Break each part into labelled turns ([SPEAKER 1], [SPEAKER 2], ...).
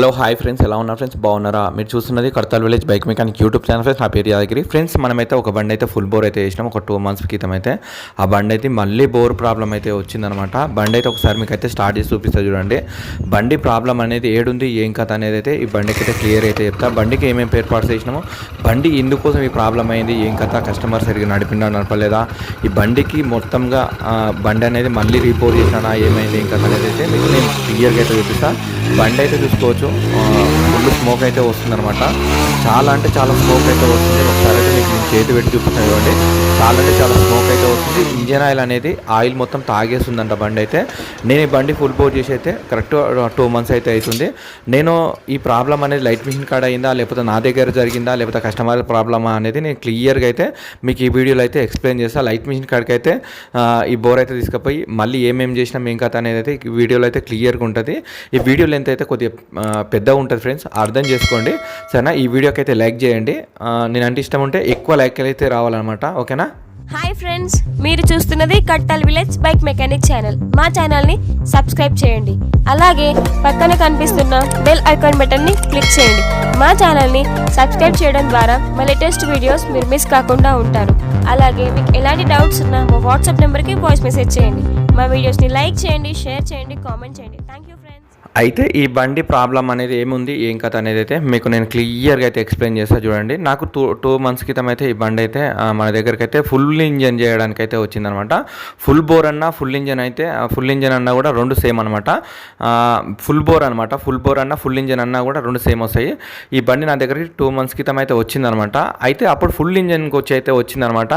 [SPEAKER 1] Hello hi friends, ఎలా ఉన్నారు friends? బాగున్నారా? మీరు చూస్తున్నది Kadthal village bike mechanic YouTube channel friends. నా పేరు యాదగిరి ఫ్రెండ్స్. మనమైతే ఒక బండి అయితే ఫుల్ బోర్ అయితే చేసినాం ఒక 2 months క్రితం అయితే. ఆ బండి అయితే మళ్ళీ బోర్ ప్రాబ్లం అయితే వచ్చిందనమాట. బండి అయితే ఒకసారి మీకు అయితే స్టార్ట్ చేసి చూపిస్తా చూడండి. బండి ప్రాబ్లం అనేది ఏడుంది, ఏం కథ అనేది అయితే ఈ బండికి అయితే క్లియర్ అయితే చెప్తా. బండికి ఏమేమి పేరు పార్ట్స్ చేసినామో, బండి ఇందుకోసం ఈ ప్రాబ్లం అయింది, ఏం కథ, కస్టమర్ సరిగ్గా నడపలేదా, ఈ బండికి మొత్తంగా బండి అనేది మళ్ళీ రీపోర్ చేసినా, ఏమైంది, ఏం కథ అనేది అయితే మీకు నేను క్లియర్గా అయితే చూపిస్తా. బండి అయితే చూసుకోవచ్చు, ఫుల్ స్మోక్ అయితే వస్తుంది అనమాట. చాలా అంటే చాలా స్మోక్ అయితే వస్తుంది. ఒకసారి అయితే మీకు నేను చేతి పెట్టి చూపిస్తాను చూడండి. చాలా అంటే చాలా స్మోక్ అయితే వస్తుంది. ఇంజన్ ఆయిల్ అనేది ఆయిల్ మొత్తం తాగేస్తుందంట బండి అయితే. నేను ఈ బండి ఫుల్ బోర్ చేసి అయితే కరెక్ట్ 2 months అయితే అవుతుంది. నేను ఈ ప్రాబ్లం అనేది లైట్ మిషన్ కాడ అయిందా, లేకపోతే నా దగ్గర జరిగిందా, లేకపోతే కస్టమర్ ప్రాబ్లమా అనేది నేను క్లియర్గా అయితే మీకు ఈ వీడియోలో అయితే ఎక్స్ప్లెయిన్ చేస్తాను. లైట్ మిషన్ కాడికి అయితే ఈ బోర్ అయితే తీసుకుపోయి మళ్ళీ ఏమేమి చేసినాం, ఏం కథ అనేది అయితే ఈ వీడియోలో అయితే క్లియర్గా ఉంటుంది. ఈ వీడియో లెంత్ అయితే కొద్దిగా పెద్దగా ఉంటుంది ఫ్రెండ్స్, అర్థం చేసుకోండి సరేనా. ఈ వీడియోకి అయితే లైక్ చేయండి. నేనంటే ఇష్టం ఉంటే ఎక్కువ లైక్ అయితే రావాలన్నమాట, ఓకేనా.
[SPEAKER 2] హాయ్ ఫ్రెండ్స్, మీరు చూస్తున్నది కట్టాల్ విలేజ్ బైక్ మెకానిక్ ఛానల్. మా ఛానల్ని సబ్స్క్రైబ్ చేయండి, అలాగే పక్కన కనిపిస్తున్న బెల్ ఐకాన్ బటన్ని క్లిక్ చేయండి. మా ఛానల్ని సబ్స్క్రైబ్ చేయడం ద్వారా మా లేటెస్ట్ వీడియోస్ మీరు మిస్ కాకుండా ఉంటారు. అలాగే మీకు ఎలాంటి డౌట్స్ ఉన్నా మా వాట్సాప్ నెంబర్కి వాయిస్ మెసేజ్ చేయండి. మా వీడియోస్ని లైక్ చేయండి, షేర్ చేయండి, కామెంట్ చేయండి. Thank you friends.
[SPEAKER 1] అయితే ఈ బండి ప్రాబ్లం అనేది ఏముంది, ఏం కథ అనేది అయితే మీకు నేను క్లియర్గా అయితే ఎక్స్ప్లెయిన్ చేస్తాను చూడండి. నాకు 2 months క్రితం అయితే ఈ బండి అయితే మన దగ్గరికి అయితే ఫుల్ ఇంజన్ చేయడానికి అయితే వచ్చిందనమాట. ఫుల్ బోర్ అన్న ఫుల్ ఇంజన్ అయితే, ఫుల్ ఇంజన్ అన్నా కూడా రెండు సేమ్ అనమాట. ఫుల్ బోర్ అనమాట, ఫుల్ బోర్ అన్న ఫుల్ ఇంజన్ అన్నా కూడా రెండు సేమ్ వస్తాయి. ఈ బండి నా దగ్గరికి 2 months క్రితం అయితే వచ్చిందనమాట. అయితే అప్పుడు ఫుల్ ఇంజన్కి వచ్చి అయితే వచ్చిందనమాట.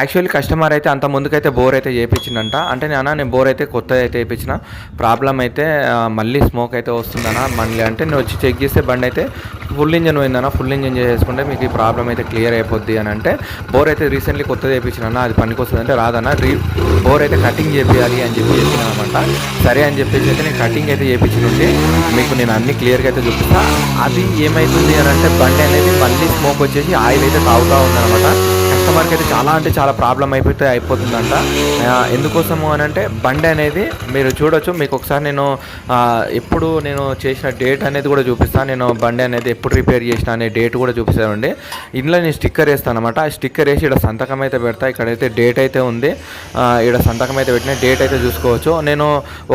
[SPEAKER 1] యాక్చువల్లీ కస్టమర్ అయితే అంత ముందుకైతే బోర్ అయితే చేయించిందంట. అంటే నేను బోర్ అయితే కొత్తది అయితే చేయించిన, ప్రాబ్లం అయితే మళ్ళీ స్మోక్ అయితే వస్తుందనా మళ్ళీ అంటే నేను వచ్చి చెక్ చేస్తే బండి అయితే ఫుల్ ఇంజన్ పోయిందన్నా, ఫుల్ ఇంజన్ చేసేసుకుంటే మీకు ఈ ప్రాబ్లం అయితే క్లియర్ అయిపోద్ది అని అంటే, బోర్ అయితే రీసెంట్లీ కొత్తది చేయించిన, అది పనికి వస్తుంది అంటే రాదన్నా, బోర్ అయితే కటింగ్ చేయాలి అని చెప్పిన అనమాట. సరే అని చెప్పేసి అయితే నేను కటింగ్ అయితే చేయించినుంటే మీకు నేను అన్ని క్లియర్గా అయితే చూపిస్తాను. అది ఏమవుతుంది అని అంటే బండి అనేది మళ్ళీ స్మోక్ వచ్చేసి ఆయిల్ అయితే తాగుతూ ఉందన్నమాట. కస్టమర్కి అయితే చాలా అంటే చాలా ప్రాబ్లం అయిపోతుందంట. ఎందుకోసము అని అంటే బండి అనేది మీరు చూడొచ్చు. మీకు ఒకసారి నేను ఎప్పుడు నేను చేసిన డేట్ అనేది కూడా చూపిస్తాను. నేను బండి అనేది ఎప్పుడు రిపేర్ చేసిన అనే డేట్ కూడా చూపిస్తానండి. ఇందులో నేను స్టిక్కర్ వేస్తాను అనమాట. ఆ స్టిక్కర్ వేసి ఇక్కడ సంతకం అయితే పెడతా. ఇక్కడైతే డేట్ అయితే ఉంది, ఇక్కడ సంతకం అయితే పెట్టిన డేట్ అయితే చూసుకోవచ్చు. నేను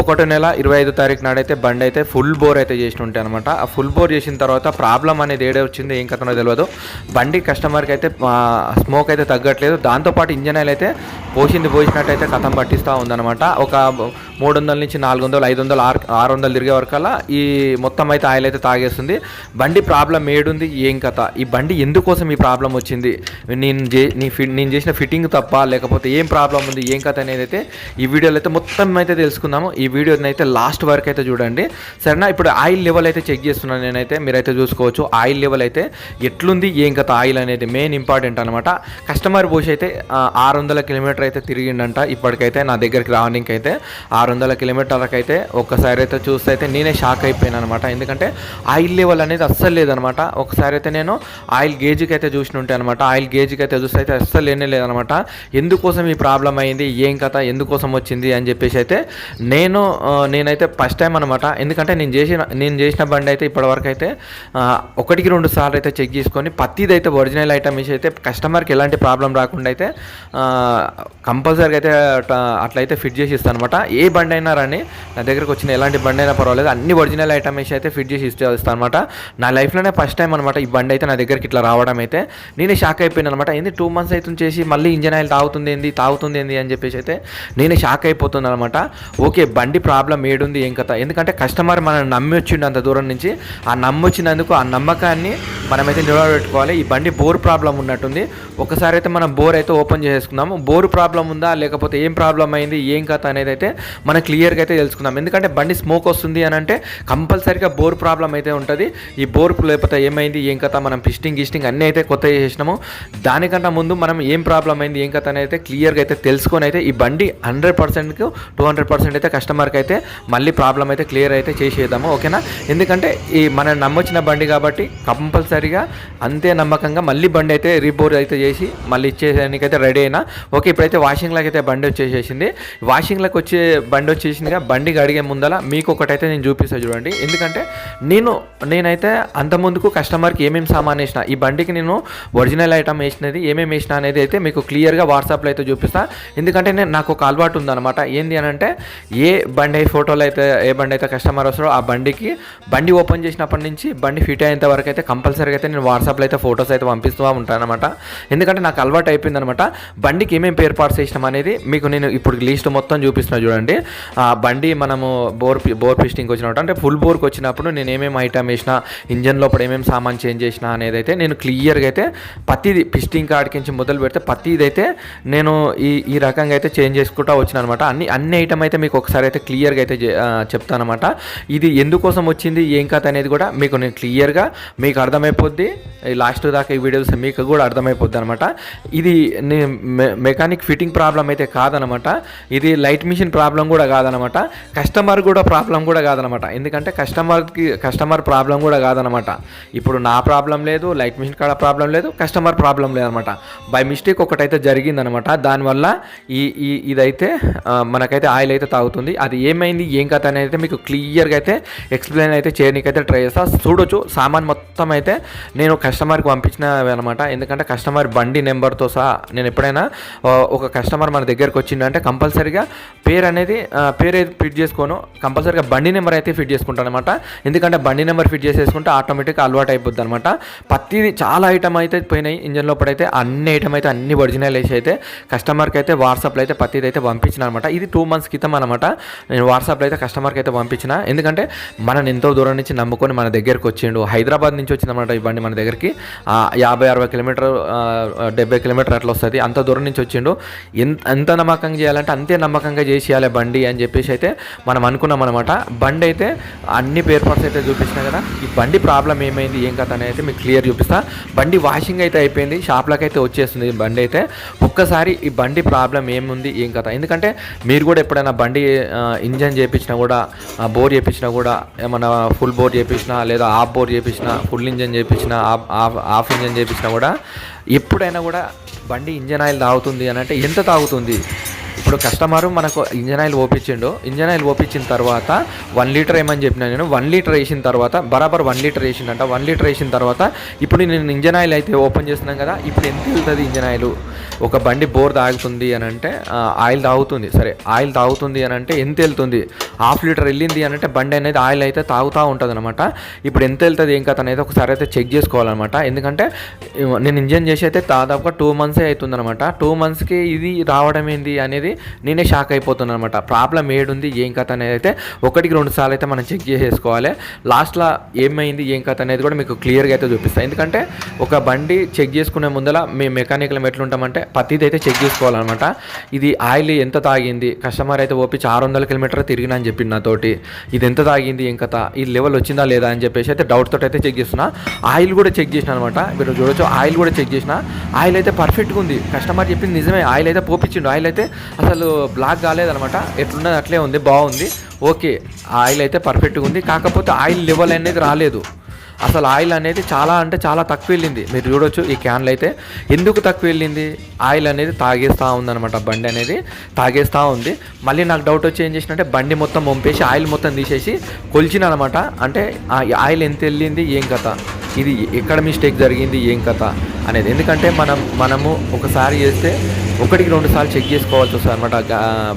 [SPEAKER 1] 1 నెల 25వ తారీఖు నాడైతే బండి అయితే ఫుల్ బోర్ అయితే చేసి ఉంటాయి అనమాట. ఆ ఫుల్ బోర్ చేసిన తర్వాత ప్రాబ్లం అనేది ఏడే వచ్చింది, ఏం కథనో తెలియదు. బండి కస్టమర్కి అయితే స్మోక్ అయితే తగ్గట్లేదు. దాంతోపాటు ఇంజన్ ఆయిల్ అయితే పోసినట్టయితే కథం పట్టిస్తూ ఉందన్నమాట. ఒక 300 నుంచి 400, 500, 600 తిరిగే వరకల్లా ఈ మొత్తం అయితే ఆయిల్ అయితే తాగేస్తుంది. బండి ప్రాబ్లం ఏడుంది, ఏం కథ, ఈ బండి ఎందుకోసం ఈ ప్రాబ్లం వచ్చింది, నేను చేసిన ఫిట్టింగ్ తప్ప లేకపోతే ఏం ప్రాబ్లం ఉంది, ఏం కథ అనేది అయితే ఈ వీడియోలో అయితే మొత్తం అయితే తెలుసుకుందాము. ఈ వీడియోని అయితే లాస్ట్ వరకు అయితే చూడండి సరేనా. ఇప్పుడు ఆయిల్ లెవెల్ అయితే చెక్ చేస్తున్నాను నేనైతే, మీరైతే చూసుకోవచ్చు ఆయిల్ లెవెల్ అయితే ఎట్లుంది, ఏం కథ, ఆయిల్ అనేది మెయిన్ ఇంపార్టెంట్ అనమాట. కస్టమర్ పోసి అయితే 600 కిలోమీటర్ అయితే తిరిగిండంట ఇప్పటికైతే నా దగ్గరికి రావడానికి అయితే. 600 కిలోమీటర్లకు అయితే ఒక్కసారి అయితే చూస్తే అయితే నేనే షాక్ అయిపోయాను అనమాట. ఎందుకంటే ఆయిల్ లెవెల్ అనేది అస్సలు లేదనమాట. ఒకసారి అయితే నేను ఆయిల్ గేజ్కి అయితే చూసి ఉంటాను అనమాట. ఆయిల్ గేజ్కి అయితే చూస్తే అయితే అస్సలు లేదనమాట. ఎందుకోసం ఈ ప్రాబ్లం అయింది, ఏం కథ, ఎందుకోసం వచ్చింది అని చెప్పేసి అయితే నేనైతే ఫస్ట్ టైం అనమాట. ఎందుకంటే నేను చేసిన బండి అయితే ఇప్పటివరకు అయితే 1-2 సార్లు అయితే చెక్ చేసుకొని ప్రతిది అయితే ఒరిజినల్ ఐటమ్ వేసి అయితే కస్టమర్కి ఎలాంటి ప్రాబ్లం రాకుండా అయితే కంపల్సరీగా అయితే అట్లయితే ఫిట్ చేసి ఇస్తాను అనమాట. ఏ బండి అయినా రాని నా దగ్గరకు వచ్చిన ఎలాంటి బండి అయినా పర్వాలేదు, అన్ని ఒరిజినల్ ఐటమ్ వేసి అయితే ఫిట్ చేసి ఇస్తాను అనమాట. నా లైఫ్లోనే ఫస్ట్ టైం అనమాట ఈ బండి అయితే నా దగ్గరికి ఇట్లా రావడం అయితే. నేనే షాక్ అయిపోయాను అనమాట. ఏంది 2 months అవుతుంది చేసి మళ్ళీ ఇంజన్ ఆయిల్ తాగుతుంది ఏంది అని చెప్పేసి అయితే నేనే షాక్ అయిపోతుంది అనమాట. ఓకే, బండి ప్రాబ్లం ఏడుంది, ఏం కథ, ఎందుకంటే కస్టమర్ మనం నమ్మి వచ్చిండు అంత దూరం నుంచి. ఆ నమ్మొచ్చినందుకు ఆ నమ్మకాన్ని మనమైతే నిలబెట్టుకోవాలి. ఈ బండి బోర్ ప్రాబ్లం ఉన్నట్టుంది. ఒకసారి అయితే మనం బోర్ అయితే ఓపెన్ చేసుకుందాము. బోర్ ప్రాబ్లం ఉందా లేకపోతే ఏం ప్రాబ్లం అయింది, ఏం కథ అనేది అయితే మనం క్లియర్గా అయితే తెలుసుకుందాం. ఎందుకంటే బండి స్మోక్ వస్తుంది అని అంటే కంపల్సరీగా బోర్ ప్రాబ్లం అయితే ఉంటుంది. ఈ బోర్ లేకపోతే ఏమైంది, ఏం కథ, మనం గిస్టింగ్ అన్నీ అయితే కొత్త చేసినాము. దానికంటే ముందు మనం ఏం ప్రాబ్లం అయింది, ఏం కథ అనేది అయితే క్లియర్గా అయితే తెలుసుకొని అయితే ఈ బండి 100%కు 200% అయితే కస్టమర్కి అయితే మళ్ళీ ప్రాబ్లం అయితే క్లియర్ అయితే చేసేద్దాము, ఓకేనా. ఎందుకంటే ఈ మనం నమ్మొచ్చిన బండి కాబట్టి కంపల్సరీగా అంతే నమ్మకంగా మళ్ళీ బండి అయితే రీబోర్ అయితే చేసి మళ్ళీ ఇచ్చేదానికి అయితే రెడీ అయినా. ఓకే, ఇప్పుడైతే వాషింగ్లోకి అయితే బండి వచ్చేసేసింది. వాషింగ్లోకి వచ్చే బండి వచ్చేసిందిగా. బండి అడిగే ముందల మీకు ఒకటైతే నేను చూపిస్తాను చూడండి. ఎందుకంటే నేనైతే అంత ముందుకు కస్టమర్కి ఏమేమి సామాన్ వేసిన, ఈ బండికి నేను ఒరిజినల్ ఐటమ్ వేసినది ఏమేమి వేసిన అనేది అయితే మీకు క్లియర్గా వాట్సాప్లో అయితే చూపిస్తాను. ఎందుకంటే నాకు ఒక అలవాటు ఉందన్నమాట. ఏంది అని అంటే ఏ బండి ఫోటోలు అయితే ఏ బండి అయితే కస్టమర్ వస్తారో ఆ బండి ఓపెన్ చేసినప్పటి నుంచి బండి ఫిట్ అయ్యేంత వరకు అయితే కంపల్సరీగా అయితే నేను వాట్సాప్లో అయితే ఫోటోస్ అయితే పంపిస్తూ ఉంటాను అనమాట. ఎందుకంటే నాకు అలవాటు అయిపోయింది అనమాట. బండికి ఏమేమి పేర్ పార్ట్స్ వేసినాం అనేది మీకు నేను ఇప్పుడు లిస్ట్ మొత్తం చూపిస్తున్నా చూడండి. బండి మనము బోర్ పిస్టింగ్కి వచ్చినప్పుడు అంటే ఫుల్ బోర్కి వచ్చినప్పుడు నేను ఏమేమి ఐటమ్ వేసిన, ఇంజన్ లోపల ఏమేమి సామాన్ చేంజ్ చేసిన అనేది అయితే నేను క్లియర్గా అయితే ప్రతిది పిస్టింగ్ కాడికించి మొదలు పెడితే ప్రతిది అయితే నేను ఈ రకంగా అయితే చేంజ్ చేసుకుంటూ వచ్చిన అనమాట. అన్ని ఐటమ్ అయితే మీకు ఒకసారి అయితే క్లియర్గా అయితే చెప్తాను అనమాట. ఇది ఎందుకోసం వచ్చింది ఏం కథ అనేది కూడా మీకు నేను క్లియర్గా మీకు అర్థమైపోద్ది. లాస్ట్ దాకా ఈ వీడియోస్ మీకు కూడా అర్థమైపోద్ది అనమాట. ఇది మెకానిక్ ఫిట్టింగ్ ప్రాబ్లం అయితే కాదనమాట. ఇది లైట్ మిషన్ ప్రాబ్లం కూడా కాదనమాట. కస్టమర్ కూడా ప్రాబ్లం కూడా కాదనమాట. ఎందుకంటే కస్టమర్ ప్రాబ్లం కూడా కాదనమాట. ఇప్పుడు నా ప్రాబ్లం లేదు, లైట్ మిషన్ కాడ ప్రాబ్లం లేదు, కస్టమర్ ప్రాబ్లం లేదనమాట. బై మిస్టేక్ ఒకటైతే జరిగిందనమాట. దానివల్ల ఇదైతే మనకైతే ఆయిల్ అయితే తాగుతుంది. అది ఏమైంది ఏం కథ అనేది అయితే మీకు క్లియర్గా అయితే ఎక్స్ప్లెయిన్ అయితే చేయడానికైతే ట్రై చేస్తా. చూడొచ్చు సామాన్ మొత్తం అయితే నేను కస్టమర్కి పంపించినవి అనమాట. ఎందుకంటే కస్టమర్ బండి నెంబర్తో సహా నేను ఎప్పుడైనా ఒక కస్టమర్ మన దగ్గరకు వచ్చిందంటే కంపల్సరీగా పేరు ఫిట్ చేసుకోను, కంపల్సరీగా బండి నెంబర్ అయితే ఫిట్ చేసుకుంటాను అనమాట. ఎందుకంటే బండి నెంబర్ ఫిట్ చేసేసుకుంటే ఆటోమేటిక్గా అలవాటు అయిపోద్ది అనమాట. ప్రతిదీ చాలా ఐటమ్ అయితే పోయినాయి ఇంజన్ లోపలైతే. అన్ని ఐటమ్ అయితే అన్ని ఒరిజినల్ వేసి అయితే కస్టమర్కి అయితే వాట్సాప్లో అయితే ప్రతిదీ అయితే పంపించిన అనమాట. ఇది 2 months క్రితం అనమాట. నేను వాట్సాప్లో అయితే కస్టమర్కి అయితే పంపించిన. ఎందుకంటే మనని ఎంతో దూరం నుంచి నమ్ముకొని మన దగ్గరకు వచ్చిండు. హైదరాబాద్ నుంచి వచ్చిందన్నమాట ఈ బండి మన దగ్గరికి. 50-60 కిలోమీటర్ 70 కిలోమీటర్ అట్లా వస్తుంది. అంత దూరం నుంచి వచ్చిండు. ఎంత నమ్మకంగా చేయాలంటే అంతే నమ్మకంగా చేసేయాలి బండి అని చెప్పేసి అయితే మనం అనుకున్నాం అనమాట. బండి అయితే అన్ని పేర్ పార్ట్స్ అయితే చూపించినా కదా. ఈ బండి ప్రాబ్లం ఏమైంది ఏం కథ అనేది మీకు క్లియర్ చూపిస్తా. బండి వాషింగ్ అయితే అయిపోయింది, షాప్లోకి అయితే వచ్చేస్తుంది బండి అయితే. ఒక్కసారి ఈ బండి ప్రాబ్లం ఏముంది ఏం కథ, ఎందుకంటే మీరు కూడా ఎప్పుడైనా బండి ఇంజన్ చేయించినా కూడా, బోర్ చేయించినా కూడా, ఏమన్నా ఫుల్ బోర్ చేయించినా లేదా హాఫ్ బోర్ చేయించినా, ఫుల్ ఇంజన్ చేయించినా, హాఫ్ ఇంజన్ చేయించినా కూడా ఎప్పుడైనా కూడా బండి ఇంజన్ ఆయిల్ తాగుతుంది అని అంటే ఎంత తాగుతుంది. ఇప్పుడు కస్టమరు మనకు ఇంజన్ ఆయిల్ ఓపించిండు. ఇంజన్ ఆయిల్ ఓపించిన తర్వాత 1 లీటర్ ఏమని చెప్పినా నేను. 1 లీటర్ వేసిన తర్వాత బరాబర్ 1 లీటర్ వేసిండంట. 1 లీటర్ వేసిన తర్వాత ఇప్పుడు నేను ఇంజన్ ఆయిల్ అయితే ఓపెన్ చేస్తున్నాను కదా. ఇప్పుడు ఎంత వెళ్తుంది ఇంజన్ ఆయిల్? ఒక బండి బోర్ తాగుతుంది అని అంటే ఆయిల్ తాగుతుంది, సరే ఆయిల్ తాగుతుంది అని అంటే ఎంత వెళ్తుంది? 1/2 లీటర్ వెళ్ళింది అని అంటే బండి అనేది ఆయిల్ అయితే తాగుతూ ఉంటుంది అనమాట. ఇప్పుడు ఎంత వెళ్తుంది ఏం కథ అనేది ఒకసారి అయితే చెక్ చేసుకోవాలన్నమాట. ఎందుకంటే నేను ఇంజన్ చేసి అయితే దాదాపుగా 2 months అవుతుంది అనమాట. 2 monthsకి ఇది రావడం ఏంది అనేది నేనే షాక్ అయిపోతున్నాను అనమాట. ప్రాబ్లం ఏడుంది ఏం కథ అనేది అయితే 1-2 సార్లు అయితే మనం చెక్ చేసేసుకోవాలి. లాస్ట్లో ఏమైంది ఏం కథ అనేది కూడా మీకు క్లియర్గా అయితే చూపిస్తాను. ఎందుకంటే ఒక బండి చెక్ చేసుకునే ముందర మేము మెకానికల్ ఎట్లుంటామంటే ప్రతిదీ అయితే చెక్ చేసుకోవాలన్నమాట. ఇది ఆయిల్ ఎంత తాగింది, కస్టమర్ అయితే ఓపించి 600 కిలోమీటర్ తిరిగినా అని చెప్పింది నాతోటి. ఇది ఎంత తాగింది ఏం కథ, ఈ లెవెల్ వచ్చిందా లేదా అని చెప్పేసి అయితే డౌట్ తోటి అయితే చెక్ చేస్తున్నా. ఆయిల్ కూడా చెక్ చేసిన అనమాట. మీరు చూడొచ్చు ఆయిల్ కూడా చెక్ చేసిన. ఆయిల్ అయితే పర్ఫెక్ట్గా ఉంది. కస్టమర్ చెప్పింది నిజమే, ఆయిల్ అయితే పోపించిండు. ఆయిల్ అయితే అసలు బ్లాక్ కాలేదనమాట. ఎట్లున్నది అట్లే ఉంది, బాగుంది, ఓకే. ఆయిల్ అయితే పర్ఫెక్ట్గా ఉంది. కాకపోతే ఆయిల్ లెవెల్ అనేది రాలేదు. అసలు ఆయిల్ అనేది చాలా అంటే చాలా తక్కువ వెళ్ళింది. మీరు చూడొచ్చు ఈ క్యాన్లో అయితే ఎందుకు తక్కువ వెళ్ళింది. ఆయిల్ అనేది తాగేస్తూ ఉందన్నమాట. బండి అనేది తాగేస్తూ ఉంది. మళ్ళీ నాకు డౌట్ వచ్చి ఏం చేసినంటే బండి మొత్తం పంపేసి ఆయిల్ మొత్తం తీసేసి కొలిచిన అనమాట. అంటే ఆయిల్ ఎంత వెళ్ళింది ఏం కథ, ఇది ఎక్కడ మిస్టేక్ జరిగింది ఏం కథ అనేది. ఎందుకంటే మనము ఒకసారి చేస్తే 1-2 సార్లు చెక్ చేసుకోవాల్సి వస్తుంది అనమాట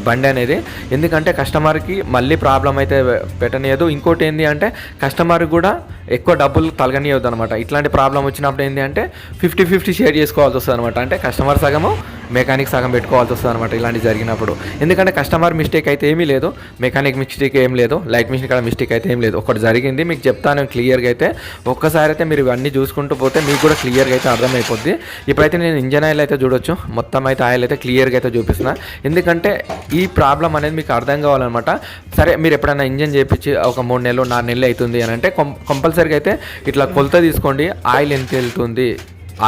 [SPEAKER 1] బండి అనేది. ఎందుకంటే కస్టమర్కి మళ్ళీ ప్రాబ్లం అయితే పెట్టనీయదు. ఇంకోటి ఏంటి అంటే కస్టమర్కి కూడా ఎక్కువ డబ్బులు తలగనియవద్దు అనమాట. ఇట్లాంటి ప్రాబ్లం వచ్చినప్పుడు ఏంటి అంటే 50-50 షేర్ చేసుకోవాల్సి వస్తుంది అనమాట. అంటే కస్టమర్ సగము మెకానిక్ సగం పెట్టుకోవాల్సి వస్తుంది అనమాట ఇలాంటివి జరిగినప్పుడు. ఎందుకంటే కస్టమర్ మిస్టేక్ అయితే ఏమీ లేదు, మెకానిక్ మిస్టేక్ ఏం లేదు, లైట్ మిషన్ కాడ మిస్టేక్ అయితే ఏం లేదు. ఒకటి జరిగింది మీకు చెప్తాను క్లియర్గా అయితే. ఒక్కసారి అయితే మీరు ఇవన్నీ చూసుకుంటూ పోతే మీకు కూడా క్లియర్గా అయితే అర్థమైపోద్ది. ఇప్పుడైతే నేను ఇంజన్ ఆయిల్ అయితే చూడొచ్చు, మొత్తం అయితే ఆయిల్ అయితే క్లియర్గా అయితే చూపిస్తున్నా. ఎందుకంటే ఈ ప్రాబ్లం అనేది మీకు అర్థం కావాలన్నమాట. సరే మీరు ఎప్పుడైనా ఇంజన్ చేయించి ఒక 3 నెలలు 4 నెలలు అవుతుంది అని అంటే కంపల్సరీగా అయితే ఇట్లా కొలత తీసుకోండి. ఆయిల్ ఎంత వెళ్తుంది,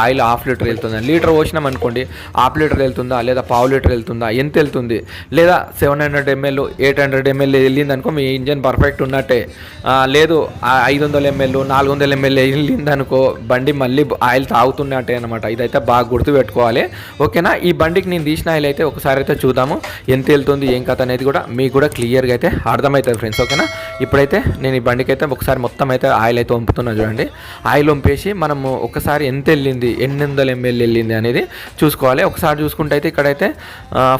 [SPEAKER 1] ఆయిల్ హాఫ్ లీటర్ వెళ్తుందా, లీటర్ పోసినాం అనుకోండి హాఫ్ లీటర్ వెళ్తుందా లేదా పావు లీటర్ వెళ్తుందా, ఎంత వెళ్తుంది, లేదా 700 ml 800 ml వెళ్ళింది అనుకో మీ ఇంజన్ పర్ఫెక్ట్ ఉన్నట్టే. లేదు 500 ml 400 ml వెళ్ళింది అనుకో బండి మళ్ళీ ఆయిల్ తాగుతున్నట్టే అనమాట. ఇదైతే బాగా గుర్తుపెట్టుకోవాలి, ఓకేనా. ఈ బండికి నేను తీసిన ఆయిల్ అయితే ఒకసారి అయితే చూద్దాము ఎంత వెళ్తుంది ఏం కథ అనేది కూడా మీకు కూడా క్లియర్గా అయితే అర్థమవుతుంది ఫ్రెండ్స్, ఓకేనా. ఇప్పుడైతే నేను ఈ బండికి అయితే ఒకసారి మొత్తం అయితే ఆయిల్ అయితే వంపుతున్నా చూడండి. ఆయిల్ వంపేసి మనము ఒకసారి ఎంత వెళ్ళింది 800 ml వెళ్ళింది అనేది చూసుకోవాలి. ఒకసారి చూసుకుంటే అయితే ఇక్కడైతే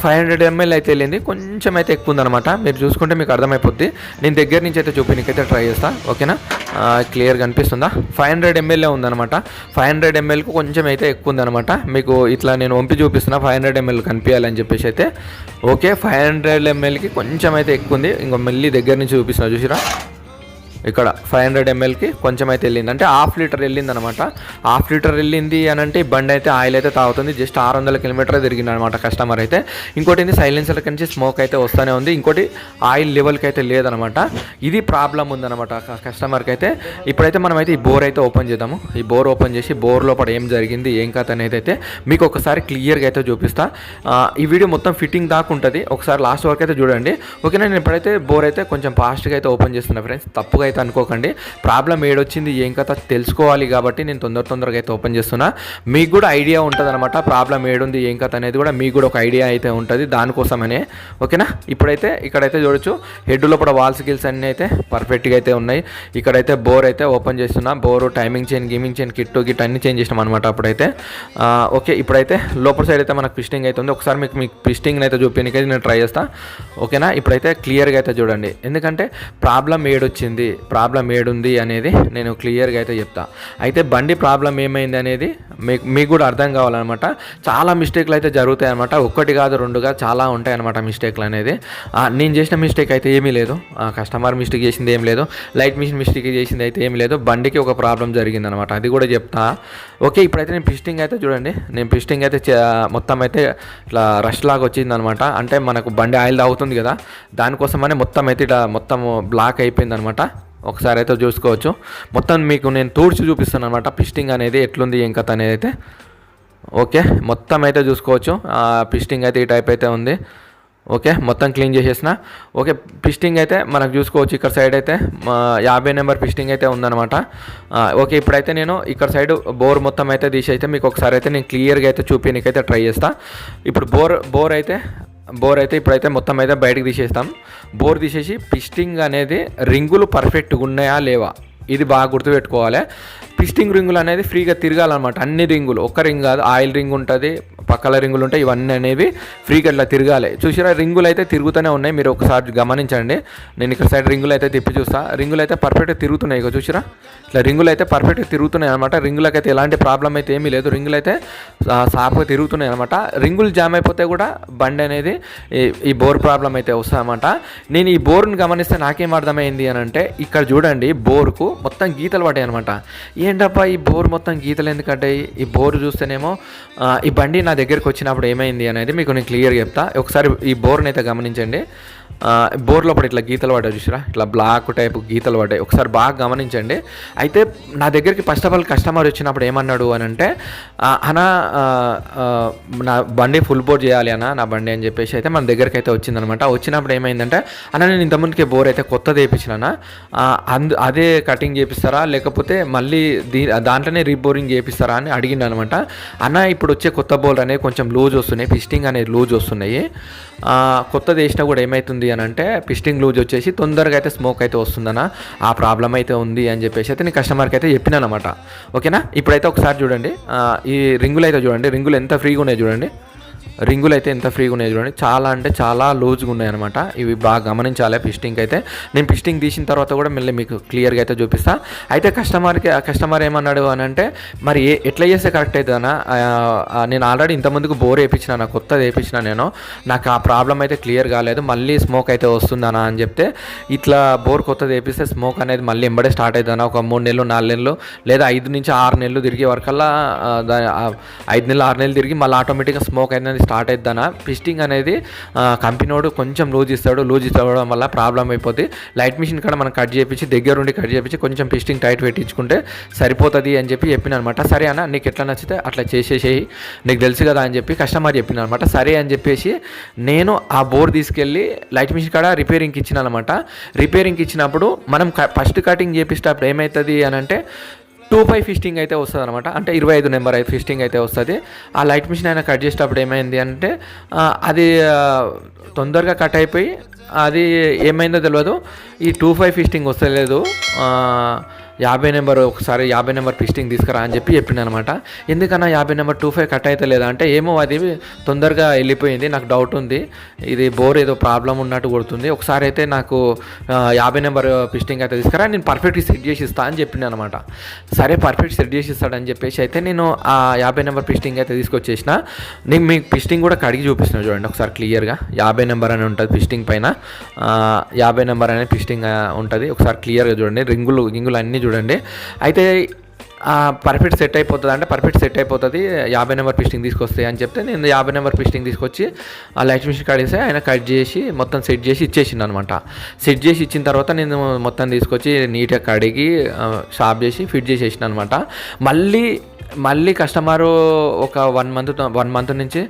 [SPEAKER 1] 500 ml అయితే వెళ్ళింది, కొంచెం అయితే ఎక్కువ ఉందన్నమాట. మీరు చూసుకుంటే మీకు అర్థమైపోద్ది. నేను దగ్గర నుంచి అయితే చూపించకైతే ట్రై చేస్తాను, ఓకేనా. క్లియర్గా అనిపిస్తుందా, 500 ml ఉందన్నమాట. 500 mlకు కొంచెం అయితే ఎక్కువ ఉందన్నమాట. మీకు ఇట్లా నేను వంపి చూపిస్తున్నా 500 ml కనిపించాలని చెప్పేసి అయితే. ఓకే 500 mlకి కొంచెం అయితే ఎక్కువ ఉంది. ఇంకో మళ్ళీ దగ్గర నుంచి చూపిస్తున్నా చూసిరా, ఇక్కడ 500 mlకి కొంచెం అయితే వెళ్ళింది, అంటే హాఫ్ లీటర్ వెళ్ళింది అనమాట. హాఫ్ లీటర్ వెళ్ళింది అని అంటే ఈ బండి అయితే ఆయిల్ అయితే తాగుతుంది. జస్ట్ 600 కిలోమీటర్ తిరిగింది అనమాట కస్టమర్ అయితే. ఇంకోటి ఏంటి, సైలెన్సర్ నుంచి స్మోక్ అయితే వస్తూనే ఉంది. ఇంకోటి ఆయిల్ లెవెల్కి అయితే లేదనమాట. ఇది ప్రాబ్లం ఉందన్నమాట కస్టమర్కి అయితే. ఇప్పుడైతే మనం అయితే ఈ బోర్ అయితే ఓపెన్ చేద్దాము. ఈ బోర్ ఓపెన్ చేసి బోర్ లోపల ఏం జరిగింది ఏం కథ అనేది అయితే మీకు ఒకసారి క్లియర్గా అయితే చూపిస్తా. ఈ వీడియో మొత్తం ఫిట్టింగ్ దాకా ఉంటుంది, ఒకసారి లాస్ట్ వరకు అయితే చూడండి, ఓకేనా. నేను ఇప్పుడైతే బోర్ అయితే కొంచెం ఫాస్ట్గా అయితే ఓపెన్ చేస్తున్నా ఫ్రెండ్స్, తప్పుగా అయితే అనుకోకండి. ప్రాబ్లం ఏడొచ్చింది ఏం కథ తెలుసుకోవాలి కాబట్టి నేను తొందరగా అయితే ఓపెన్ చేస్తున్నా. మీకు కూడా ఐడియా ఉంటుంది అనమాట, ప్రాబ్లం ఏడుంది ఏం కథ అనేది కూడా మీకు కూడా ఒక ఐడియా అయితే ఉంటుంది దానికోసమనే, ఓకేనా. ఇప్పుడైతే ఇక్కడైతే చూడొచ్చు హెడ్ లోపల వాల్స్ గిల్స్ అన్నీ అయితే పర్ఫెక్ట్గా అయితే ఉన్నాయి. ఇక్కడైతే బోర్ అయితే ఓపెన్ చేస్తున్నా. Bore timing chain gaming chain Git అన్ని చేంజ్ చేసినాం అనమాట అప్పుడైతే. ఓకే ఇప్పుడైతే లోపల సైడ్ అయితే మనకు పిస్టింగ్ అయితే ఉంది. ఒకసారి మీకు పిస్టింగ్ అయితే చూపించడానికి నేను ట్రై చేస్తాను, ఓకేనా. ఇప్పుడైతే క్లియర్గా అయితే చూడండి, ఎందుకంటే ప్రాబ్లం ఏడొచ్చింది ప్రాబ్లం ఏడుంది అనేది నేను క్లియర్గా అయితే చెప్తా. అయితే బండి ప్రాబ్లం ఏమైంది అనేది మీకు కూడా అర్థం కావాలన్నమాట. చాలా మిస్టేక్లు అయితే జరుగుతాయి అనమాట, ఒక్కటి కాదు రెండుగా చాలా ఉంటాయి అనమాట మిస్టేక్లు అనేది. నేను చేసిన మిస్టేక్ అయితే ఏమీ లేదు, కస్టమర్ మిస్టేక్ చేసింది ఏం లేదు, లైట్ మిషన్ మిస్టేక్ చేసింది అయితే ఏమీ లేదు, బండికి ఒక ప్రాబ్లం జరిగిందనమాట, అది కూడా చెప్తా. ఓకే ఇప్పుడైతే నేను పిస్టింగ్ అయితే చూడండి, నేను పిస్టింగ్ అయితే మొత్తం అయితే ఇట్లా రష్ లాగా వచ్చిందనమాట. అంటే మనకు బండి ఆయిల్ తాగుతుంది కదా, దానికోసమనే మొత్తం అయితే ఇట్లా మొత్తం బ్లాక్ అయిపోయింది అనమాట. ఒకసారి అయితే చూసుకోవచ్చు, మొత్తం మీకు నేను తూడ్చి చూపిస్తాను అనమాట పిస్టింగ్ అనేది ఎట్లుంది ఏం కథ అనేది అయితే. ఓకే మొత్తం అయితే చూసుకోవచ్చు, పిస్టింగ్ అయితే ఈ టైప్ అయితే ఉంది. ఓకే మొత్తం క్లీన్ చేసేసిన. ఓకే పిస్టింగ్ అయితే మనకు చూసుకోవచ్చు, ఇక్కడ సైడ్ అయితే 50 నెంబర్ పిస్టింగ్ అయితే ఉందన్నమాట. ఓకే ఇప్పుడైతే నేను ఇక్కడ సైడ్ బోర్ మొత్తం అయితే తీసి అయితే మీకు ఒకసారి అయితే నేను క్లియర్గా అయితే చూపించకైతే ట్రై చేస్తాను. ఇప్పుడు బోర్ అయితే ఇప్పుడైతే మొత్తం అయితే బయటకు తీసేస్తాం. బోర్ తీసేసి పిస్టింగ్ అనేది రింగులు పర్ఫెక్ట్గా ఉన్నాయా లేవా ఇది బాగా గుర్తుపెట్టుకోవాలి. పిస్టింగ్ రింగులు అనేది ఫ్రీగా తిరగాలన్నమాట, అన్ని రింగులు, ఒక్క రింగ్ కాదు, ఆయిల్ రింగ్ ఉంటుంది, పక్కల రింగులు ఉంటాయి, ఇవన్నీ అనేవి ఫ్రీగా ఇట్లా తిరగాలి. చూసిరా రింగులు అయితే తిరుగుతూనే ఉన్నాయి, మీరు ఒకసారి గమనించండి. నేను ఇక్కడ సైడ్ రింగులు అయితే తిప్పి చూస్తా, రింగులు అయితే పర్ఫెక్ట్గా తిరుగుతున్నాయి. ఇక చూసిరా ఇట్లా రింగులు అయితే పర్ఫెక్ట్గా తిరుగుతున్నాయి అనమాట. రింగులకి అయితే ఎలాంటి ప్రాబ్లం అయితే ఏమీ లేదు, రింగులు అయితే సాఫ్గా తిరుగుతున్నాయి అనమాట. రింగులు జామ్ అయిపోతే కూడా బండి అనేది ఈ బోర్ ప్రాబ్లం అయితే వస్తుంది అనమాట. నేను ఈ బోర్ని గమనిస్తే నాకేం అర్థమైంది అని అంటే, ఇక్కడ చూడండి బోర్కు మొత్తం గీతలు పడ్డాయి అనమాట. ఏంటప్పా ఈ బోర్ మొత్తం గీతలు ఎందుకంటే, ఈ బోర్ చూస్తేనేమో ఈ బండి నా దగ్గరికి వచ్చినప్పుడు ఏమైంది అనేది మీకు నేను క్లియర్గా చెప్తా. ఒకసారి ఈ బోర్ని అయితే గమనించండి. బోర్ లోపల ఇట్లా గీతలు పడ్డాయి చూసిరా, ఇట్లా బ్లాక్ టైప్ గీతలు పడ్డాయి, ఒకసారి బాగా గమనించండి. అయితే నా దగ్గరికి ఫస్ట్ ఆఫ్ ఆల్ కస్టమర్ వచ్చినప్పుడు ఏమన్నాడు అని అంటే, అన్న నా బండి ఫుల్ బోర్ చేయాలి అన్న నా బండి అని చెప్పేసి అయితే మన దగ్గరికి అయితే వచ్చిందనమాట. వచ్చినప్పుడు ఏమైందంటే, అన్న నేను ఇంతకుముందుకే బోర్ అయితే కొత్తది వేయించినా, అదే కటింగ్ చేపిస్తారా లేకపోతే మళ్ళీ దాంట్లోనే రీబోరింగ్ చేపిస్తారా అని అడిగిండు అనమాట. అన్న ఇప్పుడు వచ్చే కొత్త బోర్ అనేది కొంచెం లూజ్ వస్తున్నాయి, పిస్టింగ్ అనేది లూజ్ వస్తున్నాయి, కొత్తది వేసినా కూడా ఏమవుతుంది అని అంటే పిస్టింగ్ లూజ్ వచ్చేసి తొందరగా అయితే స్మోక్ అయితే వస్తుందన్న, ఆ ప్రాబ్లం అయితే ఉంది అని చెప్పేసి అయితే నేను కస్టమర్కి అయితే చెప్పినాను అనమాట. ఓకేనా ఇప్పుడైతే ఒకసారి చూడండి, ఈ రింగులు అయితే చూడండి, రింగులు ఎంత ఫ్రీగా ఉన్నాయి చూడండి, రింగులు అయితే ఎంత ఫ్రీగా ఉన్నాయి చూడండి, చాలా అంటే చాలా లూజ్గా ఉన్నాయి అనమాట. ఇవి బాగా గమనించాలి. పిస్టింగ్ అయితే నేను పిస్టింగ్ తీసిన తర్వాత కూడా మళ్ళీ మీకు క్లియర్గా అయితే చూపిస్తా. అయితే కస్టమర్ ఏమన్నాడు అని అంటే, మరి ఎట్లా చేస్తే కరెక్ట్ అవుతుందన్నా, నేను ఆల్రెడీ ఇంతకుముందుకు బోర్ వేయించిన, కొత్తది వేయించిన, నాకు ఆ ప్రాబ్లం అయితే క్లియర్ కాలేదు, మళ్ళీ స్మోక్ అయితే వస్తుందనా అని చెప్తే, ఇట్లా బోర్ కొత్తది వేపిస్తే స్మోక్ అనేది మళ్ళీ ఎంబడే స్టార్ట్ అవుతుందన్నా, ఒక 3 నెలలు 4 నెలలు లేదా 5 నుంచి 6 నెలలు తిరిగే వరకల్లా 5 నెలలు 6 నెలలు తిరిగి మళ్ళీ ఆటోమేటిక్గా స్మోక్ అనేది స్టార్ట్ అవుతుందనా పిస్టింగ్ అనేది కంపెనీడు కొంచెం లూజ్ ఇవ్వడం వల్ల ప్రాబ్లం అయిపోతుంది. లైట్ మిషన్ కూడా మనం కట్ చేయించి దగ్గరుండి కట్ చేయించి కొంచెం పిస్టింగ్ టైట్ పెట్టించుకుంటే సరిపోతుంది అని చెప్పి చెప్పిన అనమాట. సరే అన్న నీకు ఎట్లా నచ్చితే అట్లా చేసేసేయి, నీకు తెలుసు కదా అని చెప్పి కస్టమర్ చెప్పిన అనమాట. సరే అని చెప్పేసి నేను ఆ బోర్ తీసుకెళ్ళి లైట్ మిషన్ కాడ రిపేరింగ్కి ఇచ్చిన అనమాట. రిపేరింగ్కి ఇచ్చినప్పుడు మనం ఫస్ట్ కటింగ్ చేపిస్తేటప్పుడు ఏమవుతుంది అని అంటే 2/5 ఫిస్టింగ్ అయితే వస్తుంది అనమాట. అంటే 25 నెంబర్ ఫిస్టింగ్ అయితే వస్తుంది. ఆ లైట్ మిషన్ అయినా కట్ చేసేటప్పుడు ఏమైంది అంటే అది తొందరగా కట్ అయిపోయి అది ఏమైందో తెలియదు, ఈ 2/5 ఫిస్టింగ్ వస్తలేదు, 50 నెంబర్ ఒకసారి 50 నెంబర్ పిస్టింగ్ తీసుకురా అని చెప్పి చెప్పింది అనమాట. ఎందుకన్నా 50 నెంబర్ 2/5 కట్ అయితే లేదా అంటే ఏమో అది తొందరగా వెళ్ళిపోయింది, నాకు డౌట్ ఉంది, ఇది బోర్ ఏదో ప్రాబ్లం ఉన్నట్టు కొడుతుంది, ఒకసారి అయితే నాకు 50 నెంబర్ పిస్టింగ్ అయితే తీసుకురా, నేను పర్ఫెక్ట్ సెట్ చేసి ఇస్తా అని చెప్పింది అనమాట. సరే పర్ఫెక్ట్ సెట్ చేసి ఇస్తాడని చెప్పేసి అయితే నేను ఆ 50 నెంబర్ పిస్టింగ్ అయితే తీసుకొచ్చేసిన. నేను మీకు పిస్టింగ్ కూడా కడిగి చూపిస్తున్నా చూడండి ఒకసారి క్లియర్గా. 50 నెంబర్ అని ఉంటుంది పిస్టింగ్ పైన, 50 నెంబర్ అనే పిస్టింగ్ ఉంటుంది. ఒకసారి క్లియర్గా చూడండి, గింగులు అన్నీ చూడండి. అయితే పర్ఫెక్ట్ సెట్ అయిపోతుంది అంటే పర్ఫెక్ట్ సెట్ అయిపోతుంది 50 నెంబర్ పిస్టింగ్ తీసుకొస్తాయి అని చెప్తే నేను 50 నెంబర్ పిస్టింగ్ తీసుకొచ్చి ఆ లైట్ మిషన్ కడిగితే ఆయన కట్ చేసి మొత్తం సెట్ చేసి ఇచ్చేసిండు అనమాట. సెట్ చేసి ఇచ్చిన తర్వాత నేను మొత్తం తీసుకొచ్చి నీట్గా కడిగి షాప్ చేసి ఫిట్ చేసేసిన అనమాట. మళ్ళీ కస్టమరు ఒక 1 మంత్ నుంచి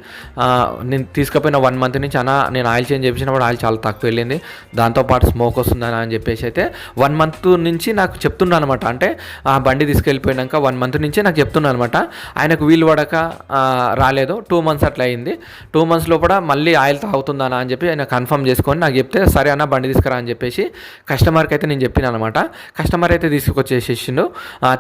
[SPEAKER 1] నేను తీసుకుపోయిన 1 మంత్ నుంచి నేను ఆయిల్ చేంజ్ చేయించినప్పుడు ఆయిల్ చాలా తక్కువ వెళ్ళింది, దాంతోపాటు స్మోక్ వస్తుందని అని చెప్పేసి అయితే 1 మంత్ నుంచి నాకు చెప్తున్నాను అనమాట. అంటే ఆ బండి తీసుకెళ్ళిపోయినాక 1 మంత్ నుంచే నాకు చెప్తున్నాను అనమాట. ఆయనకు వీలు పడక రాలేదు, 2 మంత్స్ అట్లా అయింది. 2 మంత్స్ లోపల మళ్ళీ ఆయిల్ తాగుతుందనా అని చెప్పి ఆయన కన్ఫర్మ్ చేసుకొని నాకు చెప్తే సరే అన్న బండి తీసుకురా అని చెప్పేసి కస్టమర్కి అయితే నేను చెప్పిన అనమాట. కస్టమర్ అయితే తీసుకొచ్చేసిండు.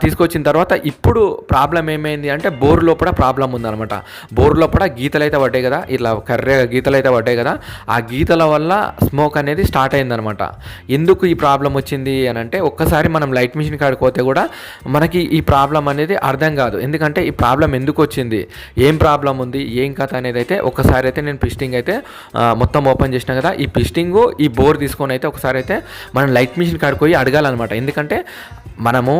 [SPEAKER 1] తీసుకొచ్చిన తర్వాత ఇప్పుడు ప్రాబ్లం ఏమైంది అంటే బోర్ లోపల ప్రాబ్లం ఉందన్నమాట. బోర్ లోపల గీతలు అయితే పడ్డాయి కదా, ఇట్లా కర్రే గీతలు అయితే పడ్డాయి కదా, ఆ గీతల వల్ల స్మోక్ అనేది స్టార్ట్ అయిందనమాట. ఎందుకు ఈ ప్రాబ్లం వచ్చింది అని అంటే ఒక్కసారి మనం లైట్ మిషన్ కాడికి పోతే కూడా మనకి ఈ ప్రాబ్లం అనేది అర్థం కాదు. ఎందుకంటే ఈ ప్రాబ్లం ఎందుకు వచ్చింది, ఏం ప్రాబ్లం ఉంది, ఏం కథ అనేది అయితే ఒకసారి అయితే నేను పిస్టింగ్ అయితే మొత్తం ఓపెన్ చేసిన కదా, ఈ పిస్టింగ్ ఈ బోర్ తీసుకొని అయితే ఒకసారి అయితే మనం లైట్ మిషన్ కాడికి పోయి అడగాలన్నమాట. ఎందుకంటే మనము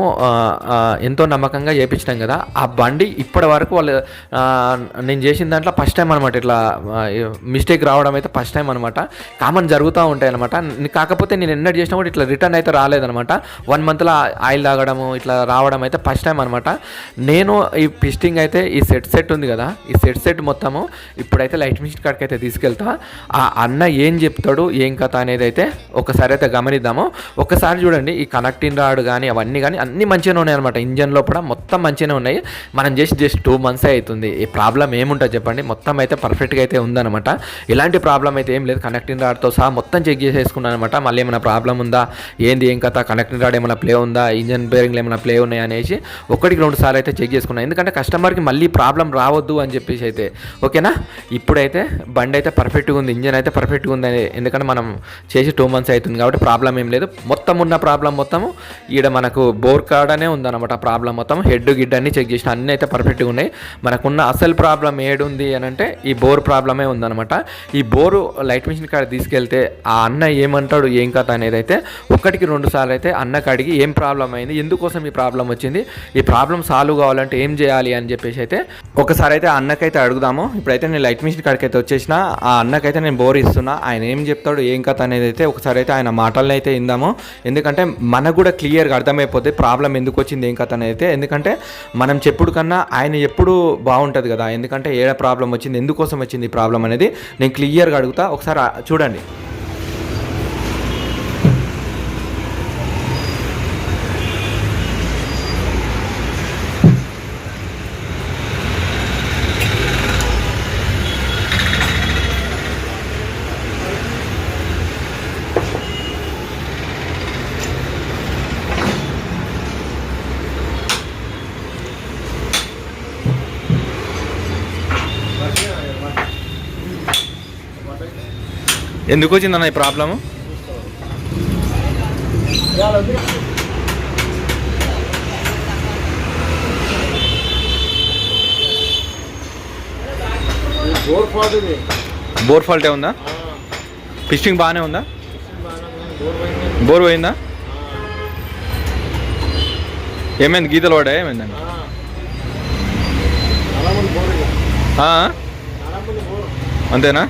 [SPEAKER 1] ఎంతో నమ్మకంగా చేయించినాం కదా, ఆ బండి ఇప్పటి వరకు వాళ్ళు నేను చేసిన దాంట్లో ఫస్ట్ టైం అనమాట. ఇట్లా మిస్టేక్ రావడం అయితే ఫస్ట్ టైం అనమాట. కామన్ జరుగుతూ ఉంటాయి అనమాట. కాకపోతే నేను ఎన్నడూ చేసినా కూడా ఇట్లా రిటర్న్ అయితే రాలేదనమాట. 1 మంత్లో ఆయిల్ తాగడము ఇట్లా రావడం అయితే ఫస్ట్ టైం అనమాట. నేను ఈ పిస్టింగ్ అయితే ఈ సెట్ ఉంది కదా, ఈ సెట్ మొత్తము ఇప్పుడైతే లైట్ మిషన్ కాడికి అయితే తీసుకెళ్తా. ఆ అన్న ఏం చెప్తాడు ఏం కథ అనేది అయితే ఒకసారి అయితే గమనిద్దాము. ఒకసారి చూడండి, ఈ కనెక్టింగ్ రాడ్ కానీ అవన్నీ కానీ అన్నీ మంచిగానే ఉన్నాయి అనమాట. ఇంజన్ లోపల మొత్తం మంచిగానే ఉన్నాయి. మనం జస్ట్ 2 మంత్స్ అవుతుంది. ఈ ప్రాబ్లం ఏముంటుంది చెప్పండి, మొత్తం అయితే పర్ఫెక్ట్గా అయితే ఉందన్నమాట. ఎలాంటి ప్రాబ్లం అయితే ఏం లేదు. కనెక్టింగ్ రాడ్తో సహా మొత్తం చెక్ చేసేసుకున్నాను అనమాట. మళ్ళీ ఏమైనా ప్రాబ్లం ఉందా, ఏంది ఏం కథ, కనెక్టింగ్ రాడ్ ఏమైనా ప్లే ఉందా, ఇంజన్ బేరింగ్లు ఏమైనా ప్లే ఉన్నాయా అనేసి 1-2 సార్లు అయితే చెక్ చేసుకున్నాను. ఎందుకంటే కస్టమర్కి మళ్ళీ ప్రాబ్లం రావద్దు అని చెప్పేసి అయితే. ఓకేనా, ఇప్పుడైతే బండి అయితే పర్ఫెక్ట్గా ఉంది, ఇంజన్ అయితే పర్ఫెక్ట్గా ఉంది. ఎందుకంటే మనం చేసి 2 మంత్స్ అవుతుంది కాబట్టి ప్రాబ్లం ఏం లేదు. మొత్తం ఉన్న ప్రాబ్లం మొత్తము ఈడ మనకు బోర్ కాడనే ఉందన్నమాట. ప్రాబ్లం మొత్తం హెడ్ గిడ్ అన్ని చెక్ చేసిన అన్నీ అయితే పర్ఫెక్ట్గా ఉన్నాయి. మనకున్న అసలు ప్రాబ్లం ఏడుంది అని అంటే ఈ బోర్ ప్రాబ్లమే ఉందన్నమాట. ఈ బోరు లైట్ మిషన్ కాడ తీసుకెళ్తే ఆ అన్న ఏమంటాడు ఏం కథ అనేది అయితే 1-2 సార్లు అయితే అన్నకు అడిగి ఏం ప్రాబ్లం అయింది, ఎందుకోసం ఈ ప్రాబ్లం వచ్చింది, ఈ ప్రాబ్లం సాల్వ్ కావాలంటే ఏం చేయాలి అని చెప్పేసి అయితే ఒకసారి అయితే అన్నకైతే అడుగుదాము. ఇప్పుడైతే నేను లైట్ మిషన్ కాడికి అయితే వచ్చేసిన, ఆ అన్నకైతే నేను బోర్ ఇస్తున్నా. ఆయన ఏం చెప్తాడు ఏం కథ అనేది అయితే ఒకసారి అయితే ఆయన మాటలను అయితే ఇందాము. ఎందుకంటే మనకు కూడా క్లియర్గా అర్థమైపోతే ప్రాబ్లం ఎందుకు వచ్చింది ఏం కథ అనేది అయితే. ఎందుకంటే మనం చెప్పుడు కన్నా ఆయన ఎప్పుడు బాగుంటుంది కదా. ఎందుకంటే ఏ ప్రాబ్లం వచ్చింది, ఎందుకోసం వచ్చింది ఈ ప్రాబ్లం అనేది నేను క్లియర్గా అడుగుతా. ఒకసారి చూడండి. ఎందుకు వచ్చిందన్న ఈ ప్రాబ్లము? బోర్ ఫాల్టే ఉందా? పిస్టింగ్ బాగానే ఉందా? బోర్ పోయిందా? ఏమైంది, గీతలు పడ్డాయా ఏమైందండి? అంతేనా?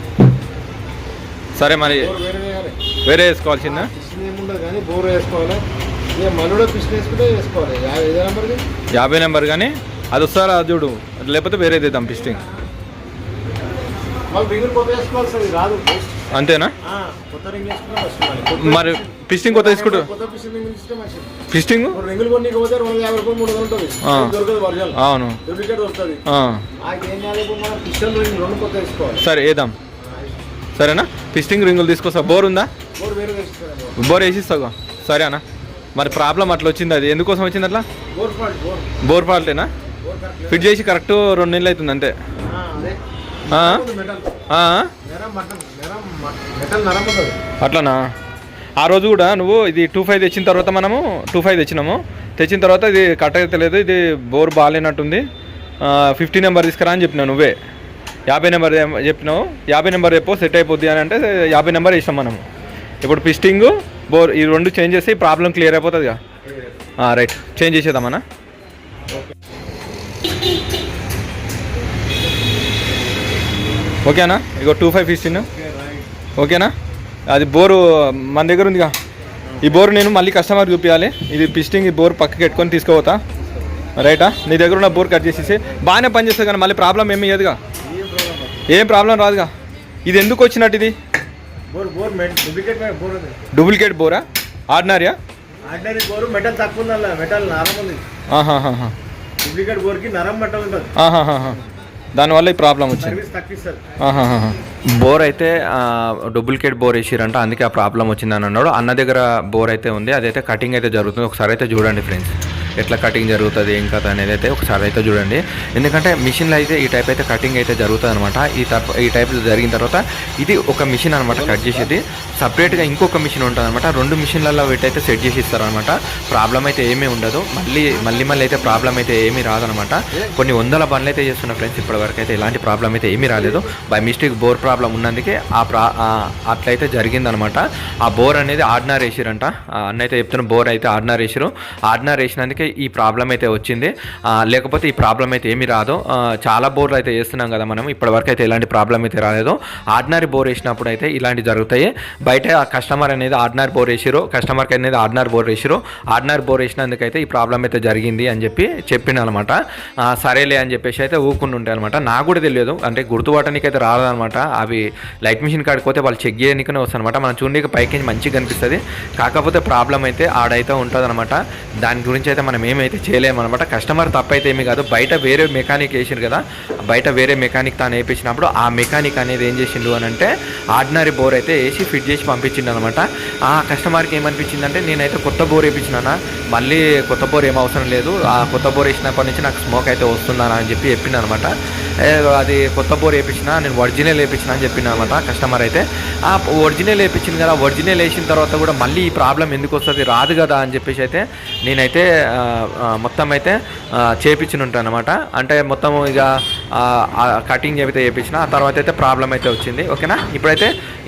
[SPEAKER 1] సరే మరి
[SPEAKER 3] బోర్ వేరే వేయాలి.
[SPEAKER 1] వేరే వేసుకోవాల్సిందా?
[SPEAKER 3] పిస్టన్ ఏముండదు కానీ బోర్ వేసుకోవాలి. ఇక మళ్ళీ పిస్టన్ వేసుకుంటే వేసుకోవాలి. ఇదే నెంబర్కి
[SPEAKER 1] 50 నెంబర్ కానీ అది వస్తారా చూడు, లేకపోతే వేరేది ఇద్దాం పిస్టింగ్.
[SPEAKER 3] మళ్ళీ రింగులు కొత్త వేసుకోవాలి సార్, ఇది రాదు.
[SPEAKER 1] అంతేనా?
[SPEAKER 3] కొత్త రింగ్ వేసుకుంటే వస్తుంది.
[SPEAKER 1] మరి పిస్టింగ్ కొత్త తీసుకుంటూ
[SPEAKER 3] కొత్త పిస్టన్ రింగ్ ఇస్తే మంచిది.
[SPEAKER 1] పిస్టింగ్
[SPEAKER 3] రింగులు కొన్ని పోతే 250 రూపాయలు 300 ఉంటుంది. దొరకదు ఒరిజినల్.
[SPEAKER 1] అవును,
[SPEAKER 3] డూప్లికేట్ దొరుకుతుంది. ఏం చేయాలి ఇప్పుడు మనం పిస్టన్ రింగ్ 2 కొత్త వేసుకోవాలి.
[SPEAKER 1] సరే వేద్దాం. సరేనా? పిస్టింగ్ రింగులు తీసుకొస్తా. బోర్ ఉందా?
[SPEAKER 3] బోర్ వేరే వేసుకోవాలి.
[SPEAKER 1] బోర్ వేసిస్తావు. సరే అన్న. మరి ప్రాబ్లం అట్లా వచ్చింది, అది ఎందుకోసం వచ్చింది అట్లా?
[SPEAKER 3] Bore fault.
[SPEAKER 1] బోర్ ఫాల్టేనా? ఫిట్ చేసి కరెక్ట్ 2 నెలలు అవుతుంది అంతే. అట్లానా? ఆ రోజు కూడా నువ్వు ఇది 25 తెచ్చిన తర్వాత మనము 25 తెచ్చినాము. తెచ్చిన తర్వాత ఇది కట్ అయితే లేదు, ఇది బోర్ బాగాలేనట్టుంది, 50 నెంబర్ తీసుకురా అని చెప్పినావు. నువ్వే 50 నెంబర్ చెప్పినావు. 50 నెంబర్ చెప్పు సెట్ అయిపోద్ది అని అంటే 50 నెంబర్ వేసాం మనము. ఇప్పుడు పిస్టింగ్ బోర్ ఈ 2 చేంజ్ చేస్తే ఈ ప్రాబ్లం క్లియర్ అయిపోతుందిగా. రైట్, చేంజ్ చేసేద్దామన్నా. ఓకేనా? ఇగో 25 పిస్టిన్ ఓకేనా? అది బోరు మన దగ్గర ఉందిగా. ఈ బోరు నేను మళ్ళీ కస్టమర్ చూపించాలి. ఇది పిస్టింగ్, ఈ బోర్ పక్కకి పెట్టుకొని తీసుకుపోతా. రైటా? నీ దగ్గర ఉన్న బోర్ కట్ చేసేసి బాగానే పనిచేస్తుంది కానీ మళ్ళీ ప్రాబ్లం ఏమి ఇయ్యదుగా, ఏం ప్రాబ్లం రాదుగా. ఇది ఎందుకు వచ్చినట్టు? ఇది డూప్లికేట్ బోరా? ఆర్డినరీయా?
[SPEAKER 3] ఆర్డినరీ బోర్ మెటల్ తక్కువ ఉంది, మెటల్ నరం ఉంది. డూప్లికేట్ బోర్కి నరం మెటల్ ఉంటుంది.
[SPEAKER 1] దానివల్ల ఈ ప్రాబ్లం వచ్చింది.
[SPEAKER 3] సర్వీస్ తక్కువ ఇస్తారు.
[SPEAKER 1] బోర్ అయితే డూప్లికేట్ బోర్ వేసిరంట, అందుకే ఆ ప్రాబ్లం వచ్చిందని అన్నాడు. అన్న దగ్గర బోర్ అయితే ఉంది, అదైతే కటింగ్ అయితే జరుగుతుంది. ఒకసారి అయితే చూడండి ఫ్రెండ్స్, ఎట్లా కటింగ్ జరుగుతుంది ఏం కథ అనేది అయితే ఒకసారి అయితే చూడండి. ఎందుకంటే మిషన్లో అయితే ఈ టైప్ అయితే కటింగ్ అయితే జరుగుతుంది అనమాట. ఈ టైప్ జరిగిన తర్వాత ఇది ఒక మిషన్ అనమాట కట్ చేసేది. సపరేట్గా ఇంకొక మిషన్ ఉంటుంది అనమాట. 2 మిషన్లలో వీటైతే సెట్ చేసి ఇస్తారనమాట. ప్రాబ్లం అయితే ఏమీ ఉండదు. మళ్ళీ అయితే ప్రాబ్లం అయితే ఏమీ రాదనమాట. కొన్ని వందల బండ్లు అయితే చేస్తున్న ఫ్రెండ్స్, ఇప్పటివరకు అయితే ఎలాంటి ప్రాబ్లం అయితే ఏమీ రాలేదు. బై మిస్టేక్ బోర్ ప్రాబ్లం ఉన్నందుకే అట్లయితే జరిగిందనమాట. ఆ బోర్ అనేది ఆర్డినరీ వేసిరంట. అన్న అయితే చెప్తున్న బోర్ అయితే ఆర్డినరీ వేసిరు. ఆర్డినరీ వేసినందుకే ఈ ప్రాబ్లం అయితే వచ్చింది, లేకపోతే ఈ ప్రాబ్లం అయితే ఏమీ రాదు. చాలా బోర్లు అయితే వేస్తున్నాం కదా మనం, ఇప్పటివరకు అయితే ఎలాంటి ప్రాబ్లం అయితే రాలేదు. ఆర్డినరీ బోర్ వేసినప్పుడు అయితే ఇలాంటివి జరుగుతాయి. బయట కస్టమర్ అనేది ఆర్డినరీ బోర్ వేసిరు, కస్టమర్కి అనేది ఆర్డినరీ బోర్ వేసిరు. ఆర్డినరీ బోర్ వేసినందుకైతే ఈ ప్రాబ్లం అయితే జరిగింది అని చెప్పిన అనమాట. సరేలే అని చెప్పేసి అయితే ఊకుండా ఉంటాయి అనమాట. నాకు కూడా తెలియదు, అంటే గుర్తుపట్టడానికి అయితే రాదనమాట. అవి లైట్ మిషన్ కాడికి పోతే వాళ్ళు చెక్ చేయడానికనే వస్తుంది అనమాట. మనం చూడడానికి పైకి మంచిగా కనిపిస్తుంది, కాకపోతే ప్రాబ్లం అయితే ఆడైతే ఉంటుంది అనమాట. దాని గురించి అయితే మనం ఏమైతే చేయలేమన్నమాట. కస్టమర్ తప్పైతే ఏమీ కాదు. బయట వేరే మెకానిక్ వేసిండు కదా, బయట వేరే మెకానిక్ తాను వేయించినప్పుడు ఆ మెకానిక్ అనేది ఏం చేసిండు అని అంటే ఆర్డినరీ బోర్ అయితే వేసి ఫిట్ చేసి పంపించిండు అనమాట. ఆ కస్టమర్కి ఏమనిపించిందంటే నేనైతే కొత్త బోర్ వేయించినానా, మళ్ళీ కొత్త బోర్ ఏం అవసరం లేదు, ఆ కొత్త బోర్ వేసినప్పటి నుంచి నాకు స్మోక్ అయితే వస్తుందా అని చెప్పి చెప్పింది అనమాట. అది కొత్త బోర్ వేయించిన, నేను ఒరిజినల్ వేయించిన అని చెప్పింది అనమాట కస్టమర్ అయితే. ఆ ఒరిజినల్ వేయించింది కదా, ఒరిజినల్ వేసిన తర్వాత కూడా మళ్ళీ ఈ ప్రాబ్లం ఎందుకు వస్తుంది, రాదు కదా అని చెప్పేసి అయితే నేనైతే మొత్తం అయితే చేయించి ఉంటాను అనమాట. అంటే మొత్తం ఇక కటింగ్ అయితే చేయించిన, ఆ తర్వాత అయితే ప్రాబ్లం అయితే వచ్చింది. ఓకేనా? ఇప్పుడైతే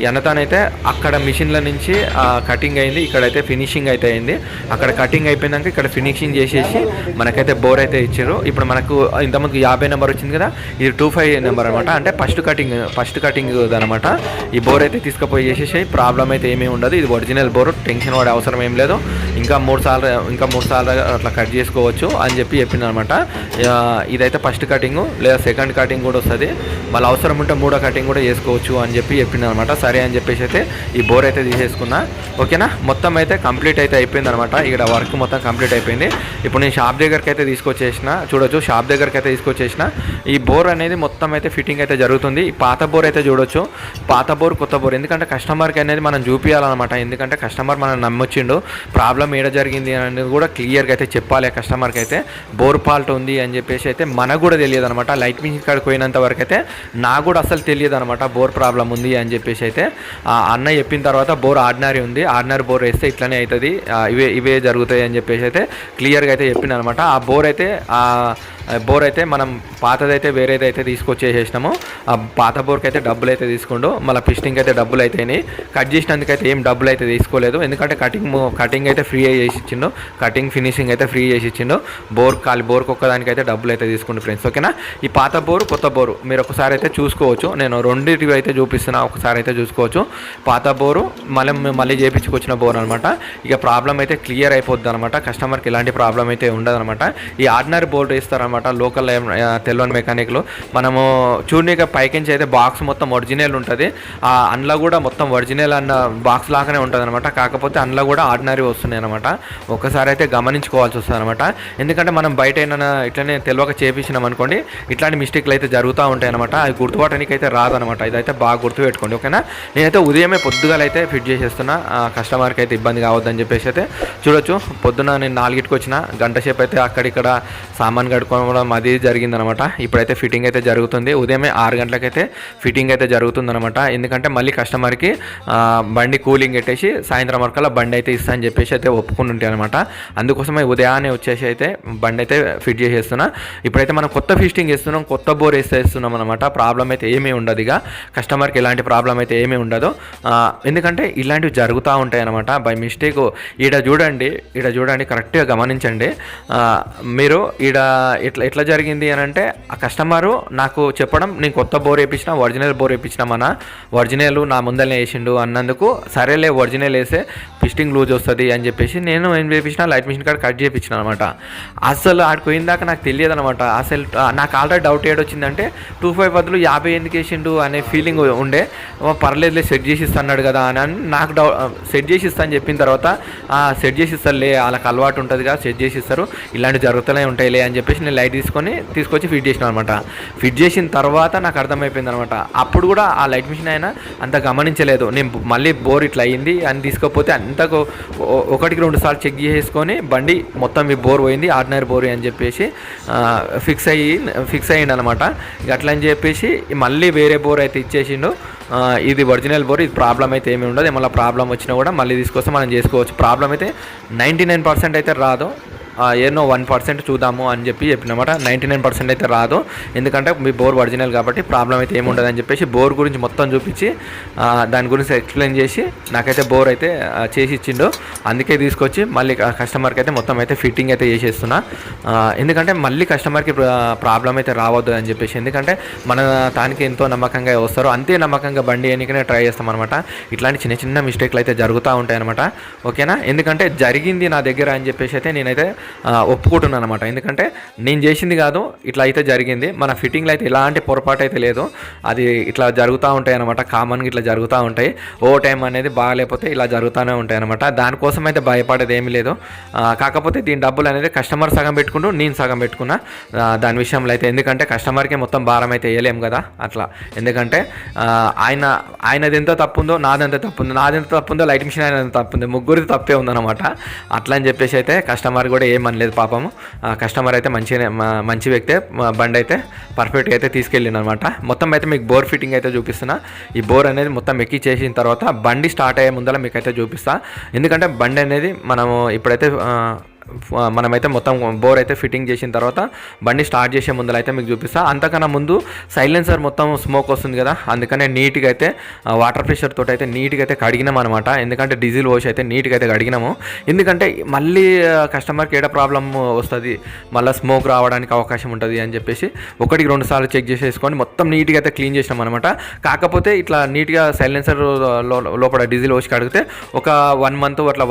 [SPEAKER 1] ఎన్నతానైతే అక్కడ మిషన్ల నుంచి కటింగ్ అయింది, ఇక్కడైతే ఫినిషింగ్ అయితే అయింది. అక్కడ కటింగ్ అయిపోయినాక ఇక్కడ ఫినిషింగ్ చేసేసి మనకైతే బోర్ అయితే ఇచ్చారు. ఇప్పుడు మనకు ఇంతమందికి 50 నెంబర్ వచ్చింది కదా, ఇది 25 నెంబర్ అనమాట. అంటే ఫస్ట్ కటింగ్ అనమాట. ఈ బోర్ అయితే తీసుకుపోయి చేసేసి ప్రాబ్లం అయితే ఏమీ ఉండదు. ఇది ఒరిజినల్ బోర్, టెన్షన్ పడే అవసరం ఏం లేదు. ఇంకా మూడు సార్లు అట్లా కట్ చేసుకోవచ్చు అని చెప్పింది అనమాట. ఇదైతే ఫస్ట్ కటింగ్ లేదా సెకండ్ కటింగ్ కూడా వస్తుంది, మళ్ళీ అవసరం ఉంటే 3వ కటింగ్ కూడా చేసుకోవచ్చు అని చెప్పింది అనమాట. సరే అని చెప్పేసి అయితే ఈ బోర్ అయితే తీసేసుకున్నా. ఓకేనా? మొత్తం అయితే కంప్లీట్ అయితే అయిపోయింది అనమాట. ఇక్కడ వర్క్ మొత్తం కంప్లీట్ అయిపోయింది. ఇప్పుడు నేను షాప్ దగ్గరికి అయితే తీసుకొచ్చేసిన, చూడొచ్చు షాప్ దగ్గరికి అయితే తీసుకొచ్చేసిన. ఈ బోర్ అనేది మొత్తం అయితే ఫిట్టింగ్ అయితే జరుగుతుంది. ఈ పాత బోర్ అయితే చూడొచ్చు, పాత బోర్ కొత్త బోర్. ఎందుకంటే కస్టమర్కి అనేది మనం చూపించాలన్నమాట. ఎందుకంటే కస్టమర్ మనం నమ్మొచ్చిండు, ప్రాబ్లం ఏడ జరిగింది అనేది కూడా క్లియర్గా అయితే చెప్పాలి కస్టమర్కి అయితే. బోర్ ఫాల్ట్ ఉంది అని చెప్పేసి అయితే మనకు కూడా తెలియదు అనమాట. లైట్ మిషన్ కాడికి పోయినంత వరకు అయితే నాకు కూడా అసలు తెలియదు అనమాట బోర్ ప్రాబ్లం ఉంది అని చెప్పేసి అయితే. అయితే అన్న చెప్పిన తర్వాత బోర్ ఆర్డినరీ ఉంది, ఆర్డినరీ బోర్ వేస్తే ఇట్లనే అవుతుంది, ఇవే జరుగుతాయి అని చెప్పేసి అయితే క్లియర్గా అయితే చెప్పింది అనమాట. ఆ బోర్ అయితే మనం పాతదైతే వేరేదైతే తీసుకొచ్చేసేసినాము. ఆ పాత బోర్కి అయితే డబ్బులు అయితే తీసుకోండు, మళ్ళీ పిస్టింగ్ అయితే డబ్బులు అయితేనే, కట్ చేసినందుకైతే ఏం డబ్బులు అయితే తీసుకోలేదు. ఎందుకంటే కటింగ్ అయితే ఫ్రీ చేసి ఇచ్చిండు, కటింగ్ ఫినిషింగ్ అయితే ఫ్రీ చేసి ఇచ్చిండు. బోర్కి ఒక్కదానికి అయితే డబ్బులు అయితే తీసుకుండు ఫ్రెండ్స్. ఓకేనా, ఈ పాత బోరు కొత్త బోరు మీరు ఒకసారి అయితే చూసుకోవచ్చు. నేను రెండింటివి అయితే చూపిస్తున్నా, ఒకసారి అయితే చూసుకోవచ్చు. పాత బోరు మళ్ళీ చేయించుకొచ్చిన బోర్ అనమాట. ఇక ప్రాబ్లం అయితే క్లియర్ అయిపోద్ది అనమాట, కస్టమర్కి ఎలాంటి ప్రాబ్లం అయితే ఉండదు అనమాట. ఈ ఆర్డినరీ బోర్డు వేస్తారనమాట లోకల్ తెల్వని మెకానిక్లు. మనము చూడనీక పైకించి అయితే బాక్స్ మొత్తం ఒరిజినల్ ఉంటుంది, ఆ అందులో కూడా మొత్తం ఒరిజినల్ అన్న బాక్స్ లాగానే ఉంటుంది అనమాట. కాకపోతే అందులో కూడా ఆర్డినరీ వస్తున్నాయి అనమాట. ఒకసారి అయితే గమనించుకోవాల్సి వస్తుంది అనమాట. ఎందుకంటే మనం బయట అయినా ఇట్లనే తెలియక చేపించినాం అనుకోండి, ఇట్లాంటి మిస్టేక్లు అయితే జరుగుతూ ఉంటాయి అనమాట. అది గుర్తుపట్టడానికి అయితే రాదనమాట. ఇదైతే బాగా గుర్తుపెట్టుకోండి. ఓకేనా, నేనైతే ఉదయమే పొద్దుగాల అయితే ఫిట్ చేసేస్తున్నా, కస్టమర్కి అయితే ఇబ్బంది కావద్దని చెప్పేసి అయితే చూడొచ్చు. పొద్దున నేను 4కి వచ్చిన, గంట సేపు అయితే అక్కడిక్కడ సామాన్ కడుక్కోవడం అది జరిగిందనమాట. ఇప్పుడైతే ఫిట్టింగ్ అయితే జరుగుతుంది. ఉదయమే 6 గంటలకైతే ఫిట్టింగ్ అయితే జరుగుతుందనమాట. ఎందుకంటే మళ్ళీ కస్టమర్కి బండి కూలింగ్ పెట్టేసి సాయంత్రం వరకల్లా బండి అయితే ఇస్తా అని చెప్పేసి అయితే ఒప్పుకుని ఉంటాయి అనమాట. అందుకోసమే ఉదయాన్నే వచ్చేసి అయితే బండి అయితే ఫిట్ చేసేస్తున్నా. ఇప్పుడైతే మనం కొత్త ఫిట్టింగ్ చేస్తున్నాం, కొత్త బోర్ వేసేస్తున్నాం అనమాట. ప్రాబ్లం అయితే ఏమీ ఉండదు, ఇక కస్టమర్కి ఎలాంటి ప్రాబ్లం అయితే ఏమీ ఉండదు. ఎందుకంటే ఇలాంటివి జరుగుతూ ఉంటాయి అనమాట బై మిస్టేక్. ఈడ చూడండి కరెక్ట్గా గమనించండి. మీరు ఈడ ఎట్లా జరిగింది అని అంటే, ఆ కస్టమరు నాకు చెప్పడం, నేను కొత్త బోర్ వేయించిన, ఒరిజినల్ బోర్ వేయించినామన్నా, ఒరిజినల్ నా ముందరనే వేసిండు అన్నందుకు, సరేలే ఒరిజినల్ వేసే పిస్టింగ్ లూజ్ వస్తుంది అని చెప్పేసి నేను ఏం చేయించిన, లైట్ మిషన్ కాడ కట్ చేయించిన అనమాట. అసలు ఆడికి పోయిందాక నాకు తెలియదు అనమాట. అసలు నాకు ఆల్రెడీ డౌట్ ఏడొచ్చిందంటే 25 బదులు 50 ఎందుకు వేసిండు అనే ఫీలింగ్ ఉండే. పర్లేదులే సెట్ చేసి ఇస్తాడు కదా అని నాకు సెట్ చేసి ఇస్తా అని చెప్పిన తర్వాత సెట్ చేసి ఇస్తారులే, వాళ్ళకి అలవాటు ఉంటుందిగా, సెట్ చేసి ఇస్తారు, ఇలాంటి జరుగుతూనే ఉంటాయిలే అని చెప్పేసి నేను లైట్ తీసుకొచ్చి ఫిట్ చేసిన అనమాట. ఫిట్ చేసిన తర్వాత నాకు అర్థమైపోయింది అనమాట. అప్పుడు కూడా ఆ లైట్ మిషన్ అయినా అంత గమనించలేదు. నేను మళ్ళీ బోర్ ఇట్లా అయ్యింది అని తీసుకోకపోతే అంతకు 1-2 సార్లు చెక్ చేసుకొని బండి మొత్తం ఈ బోర్ పోయింది, ఆర్డినరీ బోర్ అని చెప్పేసి ఫిక్స్ అయ్యింది అనమాట. ఇక అట్లా అని చెప్పేసి మళ్ళీ వేరే బోర్ అయితే ఇచ్చేసిండు. ఇది ఒరిజినల్ బోర్, ఇది ప్రాబ్లం అయితే ఏమి ఉండదు. ఏమన్నా ప్రాబ్లం వచ్చినా కూడా మళ్ళీ తీసుకొస్తే మనం చేసుకోవచ్చు. ప్రాబ్లం అయితే 99% అయితే రాదు, ఏనో 1% చూద్దాము అని చెప్పినమాట. 99% అయితే రాదు, ఎందుకంటే మీ బోర్ ఒరిజినల్ కాబట్టి ప్రాబ్లం అయితే ఏమి ఉండదు అని చెప్పేసి బోర్ గురించి మొత్తం చూపించి దాని గురించి ఎక్స్ప్లెయిన్ చేసి నాకైతే బోర్ అయితే చేసి ఇచ్చిండు. అందుకే తీసుకొచ్చి మళ్ళీ కస్టమర్కి అయితే మొత్తం అయితే ఫిట్టింగ్ అయితే చేసేస్తున్నా. ఎందుకంటే మళ్ళీ కస్టమర్కి ప్రాబ్లం అయితే రావద్దు అని చెప్పేసి, ఎందుకంటే మన దానికి ఎంతో నమ్మకంగా వస్తారు, అంతే నమ్మకంగా బండి ఎన్నికనే ట్రై చేస్తాం అనమాట. ఇట్లాంటి చిన్న మిస్టేక్లు అయితే జరుగుతూ ఉంటాయి అనమాట. ఓకేనా, ఎందుకంటే జరిగింది నా దగ్గర అని చెప్పేసి అయితే నేనైతే ఒప్పుకుంటున్నాను అనమాట. ఎందుకంటే నేను చేసింది కాదు, ఇట్లా అయితే జరిగింది. మన ఫిట్టింగ్లో అయితే ఎలాంటి పొరపాటు అయితే లేదు, అది ఇట్లా జరుగుతూ ఉంటాయి అనమాట. కామన్గా ఇట్లా జరుగుతూ ఉంటాయి. ఓ టైం అనేది బాగాలేకపోతే ఇలా జరుగుతూనే ఉంటాయి అనమాట. దానికోసం అయితే భయపడేది ఏమీ లేదు. కాకపోతే దీని డబ్బులు అనేది కస్టమర్ సగం పెట్టుకుంటూ నేను సగం పెట్టుకున్నా దాని విషయంలో అయితే. ఎందుకంటే కస్టమర్కి మొత్తం భారం అయితే వేయలేము కదా అట్లా. ఎందుకంటే ఆయనది ఎంత తప్పు ఉందో నాదెంత తప్పు ఉందో, నాదెంత తప్పు ఉందో లైట్ మిషన్ ఆయన తప్పు ఉంది, ముగ్గురిది తప్పే ఉందన్నమాట. అట్లా అని చెప్పేసి అయితే కస్టమర్ కూడా ఏమనలేదు పాపము. కస్టమర్ అయితే మంచి వ్యక్తే, బండి అయితే పర్ఫెక్ట్గా అయితే తీసుకెళ్ళింది అనమాట. మొత్తం అయితే మీకు బోర్ ఫిట్టింగ్ అయితే చూపిస్తున్నా. ఈ బోర్ అనేది మొత్తం ఎక్కి చేసిన తర్వాత బండి స్టార్ట్ అయ్యే ముందర మీకు అయితే చూపిస్తా. ఎందుకంటే బండి అనేది మనము ఇప్పుడైతే మనమైతే మొత్తం బోర్ అయితే ఫిట్టింగ్ చేసిన తర్వాత బండి స్టార్ట్ చేసే ముందర అయితే మీకు చూపిస్తా. అంతకన్నా ముందు సైలెన్సర్ మొత్తం స్మోక్ వస్తుంది కదా, అందుకనే నీట్గా అయితే వాటర్ ప్రెషర్ తోటి అయితే నీట్గా అయితే కడిగినాం అనమాట. ఎందుకంటే డీజిల్ వాష్ అయితే నీట్గా అయితే కడిగినాము. ఎందుకంటే మళ్ళీ కస్టమర్కి ఏడ ప్రాబ్లం వస్తుంది, మళ్ళీ స్మోక్ రావడానికి అవకాశం ఉంటుంది అని చెప్పేసి 1-2 సార్లు చెక్ చేసేసుకొని మొత్తం నీట్గా అయితే క్లీన్ చేసినాం అనమాట. కాకపోతే ఇట్లా నీట్గా సైలెన్సర్ లోపల డీజిల్ వాష్ కడిగితే ఒక 1 మంత్ అట్లా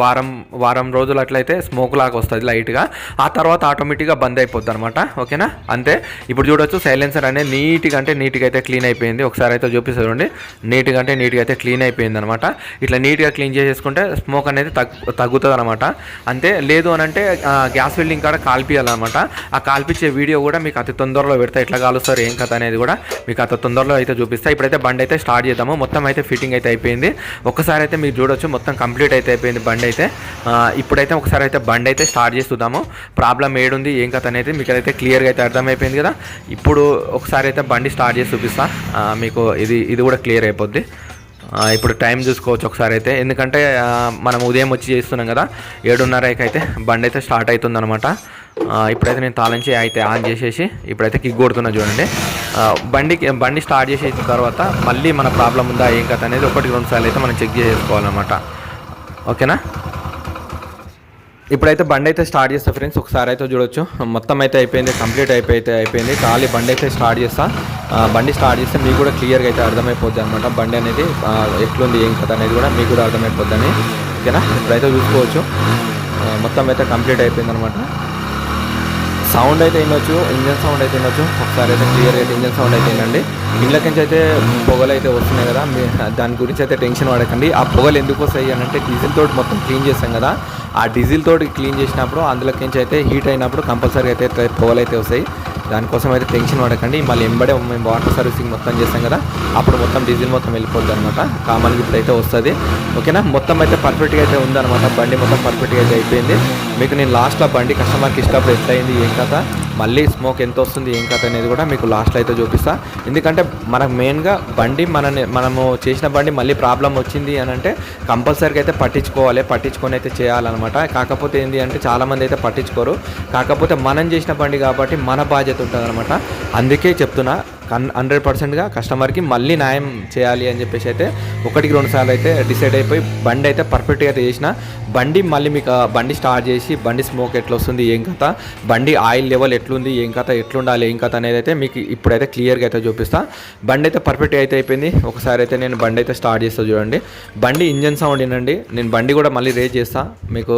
[SPEAKER 1] వారం రోజులు అట్లయితే స్మోక్ లాగా వస్తుంది లైట్గా. ఆ తర్వాత ఆటోమేటిక్గా బంద్ అయిపోద్ది అనమాట. ఓకేనా, అంతే. ఇప్పుడు చూడొచ్చు సైలెన్సర్ అనేది నీట్గా అయితే క్లీన్ అయిపోయింది. ఒకసారి అయితే చూపిస్తుంది చూడండి, నీట్గా అయితే క్లీన్ అయిపోయింది అనమాట. ఇట్లా నీట్గా క్లీన్ చేసేసుకుంటే స్మోక్ అనేది తగ్గుతుంది అనమాట. అంతే. లేదు అని అంటే గ్యాస్ వెల్డింగ్ కాడ కాల్పియాలన్నమాట. ఆ కాల్పించే వీడియో కూడా మీకు అతి తొందరలో పెడతా, ఎట్లా కాలుస్తారు ఏం కథ అనేది కూడా మీకు అతి తొందరలో అయితే చూపిస్తా. ఇప్పుడైతే బండి అయితే స్టార్ట్ చేద్దాము. మొత్తం అయితే ఫిట్టింగ్ అయితే అయిపోయింది. ఒకసారి అయితే మీరు చూడొచ్చు మొత్తం కంప్లీట్ అయితే అయిపోయింది బండి అయితే. ఇప్పుడైతే ఒకసారి అయితే బండి అయితే స్టార్ట్ చేస్తున్నాము. ప్రాబ్లం ఏడుంది ఏం కథ అనేది మీకు అయితే క్లియర్గా అయితే అర్థమైపోయింది కదా. ఇప్పుడు ఒకసారి అయితే బండి స్టార్ట్ చేసి చూపిస్తా మీకు, ఇది కూడా క్లియర్ అయిపోద్ది. ఇప్పుడు టైం చూసుకోవచ్చు ఒకసారి అయితే, ఎందుకంటే మనం ఉదయం వచ్చి చేస్తున్నాం కదా, 7:30కి అయితే బండి అయితే స్టార్ట్ అవుతుంది అనమాట. ఇప్పుడైతే నేను తాళంచి అయితే ఆన్ చేసేసి ఇప్పుడైతే కిక్ కొడుతున్నా చూడండి. బండి స్టార్ట్ చేసేసిన తర్వాత మళ్ళీ మన ప్రాబ్లం ఉందా ఏం కథ అనేది 1-2 సార్లు అయితే మనం చెక్ చేసుకోవాలన్నమాట. ఓకేనా. ఇప్పుడైతే బండి అయితే స్టార్ట్ చేస్తా ఫ్రెండ్స్. ఒకసారి అయితే చూడొచ్చు, మొత్తం అయితే అయిపోయింది, కంప్లీట్ అయిపోయింది. ఖాళీ బండి అయితే స్టార్ట్ చేస్తా. బండి స్టార్ట్ చేస్తే మీకు కూడా క్లియర్గా అయితే అర్థమైపోద్ది అనమాట. బండి అనేది ఎట్లుంది ఏం కథ అనేది కూడా మీకు కూడా అర్థమైపోద్దని. ఓకేనా. ఇప్పుడైతే చూసుకోవచ్చు మొత్తం అయితే కంప్లీట్ అయిపోయింది అనమాట. సౌండ్ అయితే వినొచ్చు, ఇంజన్ సౌండ్ అయితే వినొచ్చు. ఒకసారి అయితే క్లియర్గా అయితే ఇంజన్ సౌండ్ అయితే వినండి. ఇండ్లకి నుంచి అయితే పొగలు అయితే వస్తున్నాయి కదా, దాని గురించి అయితే టెన్షన్ పడకండి. ఆ పొగలు ఎందుకు వస్తాయి అని అంటే డీజిల్ తోటి మొత్తం క్లీన్ చేస్తాం కదా, ఆ డీజిల్ తోటి క్లీన్ చేసినప్పుడు అందులోకి నుంచి అయితే హీట్ అయినప్పుడు కంపల్సరీ అయితే పొగలు అయితే వస్తాయి. దానికోసం అయితే టెన్షన్ పడకండి. మళ్ళీ ఎంబడే మేము వాటర్ సర్వీసింగ్ మొత్తం చేస్తాం కదా, అప్పుడు మొత్తం డీజిల్ మొత్తం వెళ్ళిపోద్ది అనమాట. కామన్గా ఇప్పుడైతే వస్తుంది. ఓకేనా. మొత్తం అయితే పర్ఫెక్ట్గా అయితే ఉందన్నమాట. బండి మొత్తం పర్ఫెక్ట్గా అయితే అయిపోయింది. మీకు నేను లాస్ట్లో బండి కస్టమర్కి ఇష్టప్పుడు ఎట్లా అయింది ఏం కథ, మళ్ళీ స్మోక్ ఎంత వస్తుంది ఏం కథ అనేది కూడా మీకు లాస్ట్లో అయితే చూపిస్తా. ఎందుకంటే మనకు మెయిన్గా బండి మనము చేసిన బండి మళ్ళీ ప్రాబ్లం వచ్చింది అని అంటే కంపల్సరీగా అయితే పట్టించుకొని అయితే చేయాలన్నమాట. కాకపోతే ఏంటి అంటే చాలామంది అయితే పట్టించుకోరు. కాకపోతే మనం చేసిన బండి కాబట్టి మన బాధ్యత ఉంటుంది అనమాట. అందుకే చెప్తున్నా 100%గా కస్టమర్కి మళ్ళీ న్యాయం చేయాలి అని చెప్పేసి అయితే 1-2 సార్లు అయితే డిసైడ్ అయిపోయి బండి అయితే పర్ఫెక్ట్గా అయితే చేసిన. బండి మళ్ళీ మీకు బండి స్టార్ట్ చేసి బండి స్మోక్ ఎట్లా వస్తుంది ఏం కథ, బండి ఆయిల్ లెవెల్ ఎట్లుంది ఏం కథ, ఎట్లుండాలి ఏం కథ అనేది అయితే మీకు ఇప్పుడైతే క్లియర్గా అయితే చూపిస్తా. బండి అయితే పర్ఫెక్ట్గా అయితే అయిపోయింది. ఒకసారి అయితే నేను బండి అయితే స్టార్ట్ చేస్తా చూడండి. బండి ఇంజన్ సౌండ్ వినండి. నేను బండి కూడా మళ్ళీ రేజ్ చేస్తా. మీకు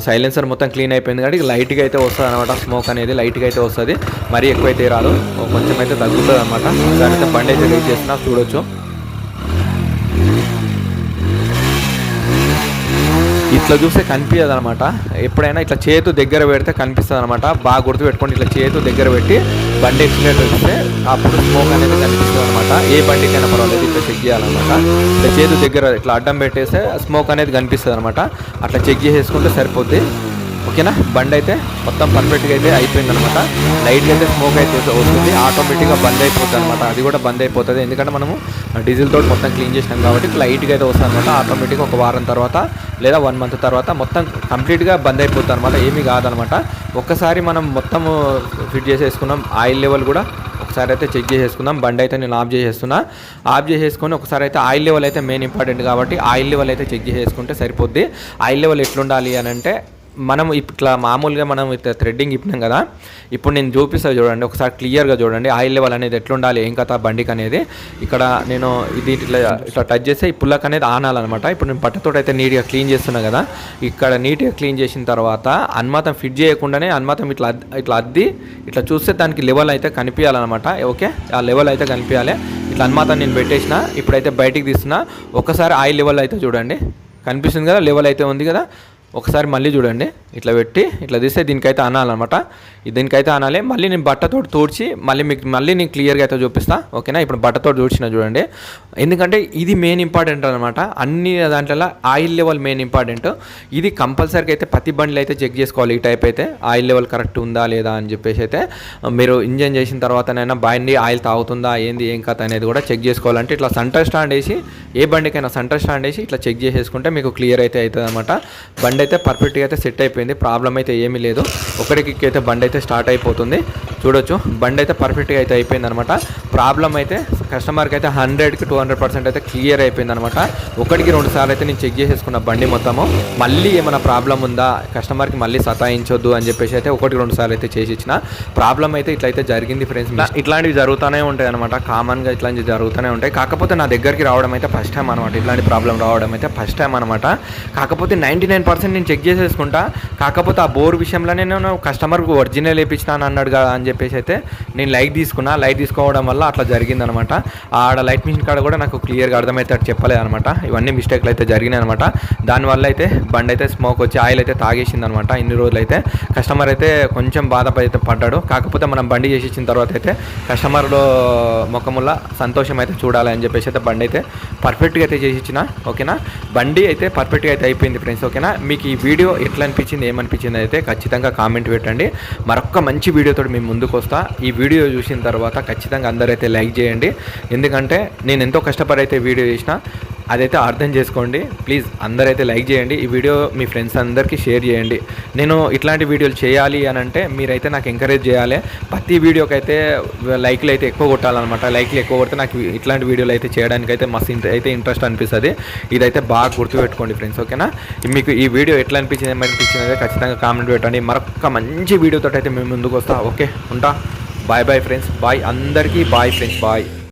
[SPEAKER 1] సైలెన్సర్ మొత్తం క్లీన్ అయిపోయింది కానీ లైట్గా అయితే వస్తుంది అనమాట. స్మోక్ అనేది లైట్గా అయితే వస్తుంది, మరీ ఎక్కువైతే రాదు, కొంచెం అయితే తగ్గుతుంది అనమాట. ఒకసారి అయితే బండి అయితే రేజ్ చేస్తున్నా చూడొచ్చు. ఇట్లా చూస్తే కనిపించదు అనమాట. ఎప్పుడైనా ఇట్లా చేతు దగ్గర పెడితే కనిపిస్తుంది అనమాట. బాగా గుర్తుపెట్టుకోండి, ఇట్లా చేతు దగ్గర పెట్టి బండి ఎక్సిలేటర్ ఇస్తే అప్పుడు స్మోక్ అనేది కనిపిస్తుంది అనమాట. ఏ బండికైనా పర్వాలేదు ఇట్లా చెక్ చేయాలన్నమాట. ఇట్లా చేతు దగ్గర ఇట్లా అడ్డం పెట్టేస్తే స్మోక్ అనేది కనిపిస్తుంది అనమాట. అట్లా చెక్ చేసేసుకుంటే సరిపోద్ది. ఓకేనా. బండి అయితే మొత్తం పర్ఫెక్ట్గా అయితే అయిపోయింది అనమాట. లైట్గా అయితే స్మోక్ అయితే వస్తుంది, ఆటోమేటిక్గా బంద్ అయిపోతుంది అనమాట. అది కూడా బంద్ అయిపోతుంది, ఎందుకంటే మనము డీజిల్ తోటి మొత్తం క్లీన్ చేసినాం కాబట్టి లైట్గా అయితే వస్తుంది అనమాట. ఆటోమేటిక్గా ఒక వారం తర్వాత లేదా 1 మంత్ తర్వాత మొత్తం కంప్లీట్గా బంద్ అయిపోతుంది అనమాట. ఏమీ కాదనమాట. ఒక్కసారి మనం మొత్తం ఫిట్ చేసేసుకున్నాం. ఆయిల్ లెవెల్ కూడా ఒకసారి అయితే చెక్ చేసేసుకుందాం. బండి అయితే నేను ఆఫ్ చేసేసుకొని ఒకసారి అయితే ఆయిల్ లెవెల్ అయితే మెయిన్ ఇంపార్టెంట్ కాబట్టి ఆయిల్ లెవెల్ అయితే చెక్ చేసేసుకుంటే సరిపోద్ది. ఆయిల్ లెవెల్ ఎట్లుండాలి అని అంటే మనం ఇట్లా మామూలుగా మనం ఇట్లా థ్రెడ్డింగ్ ఇప్పినాం కదా, ఇప్పుడు నేను చూపిస్తాను చూడండి. ఒకసారి క్లియర్గా చూడండి ఆయిల్ లెవెల్ అనేది ఎట్లుండాలి ఏం కథ బండికి అనేది. ఇక్కడ నేను ఇది ఇట్లా టచ్ చేస్తే ఈ పుల్లక్ అనేది ఆనాలన్నమాట. ఇప్పుడు నేను బట్టతో అయితే నీట్గా క్లీన్ చేస్తున్నా కదా, ఇక్కడ నీట్గా క్లీన్ చేసిన తర్వాత అన్మాతం ఫిట్ చేయకుండానే అన్మాతం ఇట్లా అద్ది ఇట్లా చూస్తే దానికి లెవెల్ అయితే కనిపించాలన్నమాట. ఓకే, ఆ లెవెల్ అయితే కనిపించాలి. ఇట్లా అన్మాతం నేను పెట్టేసిన, ఇప్పుడైతే బయటికి తీస్తున్నా. ఒకసారి ఆయిల్ లెవెల్ అయితే చూడండి, కనిపిస్తుంది కదా, లెవెల్ అయితే ఉంది కదా. ఒకసారి మళ్ళీ చూడండి, ఇట్లా పెట్టి ఇట్లా తీస్తే దీనికైతే అనాలన్నమాట. దీనికైతే అనాలి. మళ్ళీ నేను బట్టతో తోడ్చి మళ్ళీ నేను క్లియర్గా అయితే చూపిస్తా. ఓకేనా. ఇప్పుడు బట్టతో తోడ్చిన చూడండి, ఎందుకంటే ఇది మెయిన్ ఇంపార్టెంట్ అనమాట. అన్ని దాంట్లో ఆయిల్ లెవెల్ మెయిన్ ఇంపార్టెంట్. ఇది కంపల్సరీగా అయితే ప్రతి బండిలో అయితే చెక్ చేసుకోవాలి. ఈ టైప్ అయితే ఆయిల్ లెవెల్ కరెక్ట్ ఉందా లేదా అని చెప్పేసి అయితే మీరు ఇంజన్ చేసిన తర్వాతనైనా బండి ఆయిల్ తాగుతుందా ఏంది ఏం కథ అనేది కూడా చెక్ చేసుకోవాలంటే ఇట్లా సెంటర్ స్టాండ్ వేసి, ఏ బండికైనా సెంటర్ స్టాండ్ వేసి ఇట్లా చెక్ చేసేసుకుంటే మీకు క్లియర్ అయితే అవుతుంది అనమాట. బండి అయితే పర్ఫెక్ట్గా అయితే సెట్ అయిపోయింది, ప్రాబ్లం అయితే ఏమీ లేదు. ఒకటికి అయితే బండి అయితే స్టార్ట్ అయిపోతుంది. చూడొచ్చు, బండి అయితే పర్ఫెక్ట్గా అయితే అయిపోయింది అనమాట. ప్రాబ్లం అయితే కస్టమర్కి అయితే 100కి 200% అయితే క్లియర్ అయిపోయింది అనమాట. 1-2 సార్లు అయితే నేను చెక్ చేసేసుకున్న బండి మొత్తము. మళ్ళీ ఏమైనా ప్రాబ్లం ఉందా, కస్టమర్కి మళ్ళీ సతాయించొద్దు అని చెప్పేసి అయితే 1-2 సార్లు అయితే చేసి ఇచ్చిన. ప్రాబ్లం అయితే ఇట్లయితే జరిగింది ఫ్రెండ్స్. ఇట్లాంటివి జరుగుతూనే ఉంటాయి అనమాట, కామన్గా ఇట్లాంటివి జరుగుతూనే ఉంటాయి. కాకపోతే నా దగ్గరికి రావడం అయితే ఫస్ట్ టైం అనమాట. ఇట్లాంటి ప్రాబ్లం రావడం అయితే ఫస్ట్ టైం అనమాట. కాకపోతే 99% నేను చెక్ చేసేసుకుంటా. కాకపోతే ఆ బోర్ విషయంలో నేను కస్టమర్కి ఒరిజినల్ వేయించినాను అన్నాడు కదా అని చెప్పేసి అయితే నేను లైట్ తీసుకోవడం వల్ల అట్లా జరిగిందనమాట. ఆడ లైట్ మిషన్ కాడ కూడా నాకు క్లియర్గా అర్థమైతే చెప్పలేదు అనమాట. ఇవన్నీ మిస్టేక్లు అయితే జరిగినాయి అనమాట. దానివల్ల అయితే బండి అయితే స్మోక్ వచ్చి ఆయిల్ అయితే తాగేసింది అనమాట. ఇన్ని రోజులు అయితే కస్టమర్ అయితే కొంచెం బాధపడి పడ్డాడు. కాకపోతే మనం బండి చేసి ఇచ్చిన తర్వాత అయితే కస్టమర్లో ముఖముల సంతోషం అయితే చూడాలి అని చెప్పేసి అయితే బండి అయితే పర్ఫెక్ట్గా అయితే చేసి ఇచ్చిన. ఓకేనా. బండి అయితే పర్ఫెక్ట్గా అయితే అయిపోయింది ఫ్రెండ్స్. ఓకేనా. మీకు ఈ వీడియో ఎట్లా అనిపించింది ఏమనిపించింది అయితే ఖచ్చితంగా కామెంట్ పెట్టండి. మరొక మంచి వీడియోతో మేము ముందుకు వస్తా. ఈ వీడియో చూసిన తర్వాత ఖచ్చితంగా అందరైతే లైక్ చేయండి. ఎందుకంటే నేను ఎంతో కష్టపడి అయితే వీడియో చేసిన. అదైతే అర్థం చేసుకోండి ప్లీజ్. అందరైతే లైక్ చేయండి, ఈ వీడియో మీ ఫ్రెండ్స్ అందరికీ షేర్ చేయండి. నేను ఇట్లాంటి వీడియోలు చేయాలి అని అంటే మీరైతే నాకు ఎంకరేజ్ చేయాలి. ప్రతి వీడియోకి అయితే లైక్లు అయితే ఎక్కువ కొట్టాలన్నమాట. లైక్లు ఎక్కువ కొడితే నాకు ఇట్లాంటి వీడియోలు అయితే చేయడానికి అయితే మస్తు అయితే ఇంట్రెస్ట్ అనిపిస్తుంది. ఇదైతే బాగా గుర్తుపెట్టుకోండి ఫ్రెండ్స్, ఓకేనా? మీకు ఈ వీడియో ఎట్లా అనిపించింది ఏమనిపించింది ఖచ్చితంగా కామెంట్ పెట్టండి. మరొక మంచి వీడియోతో అయితే మేము ముందుకు వస్తా. ఓకే, ఉంటా. బాయ్ బాయ్ ఫ్రెండ్స్, బాయ్ అందరికీ, బాయ్ ఫ్రెండ్స్, బాయ్.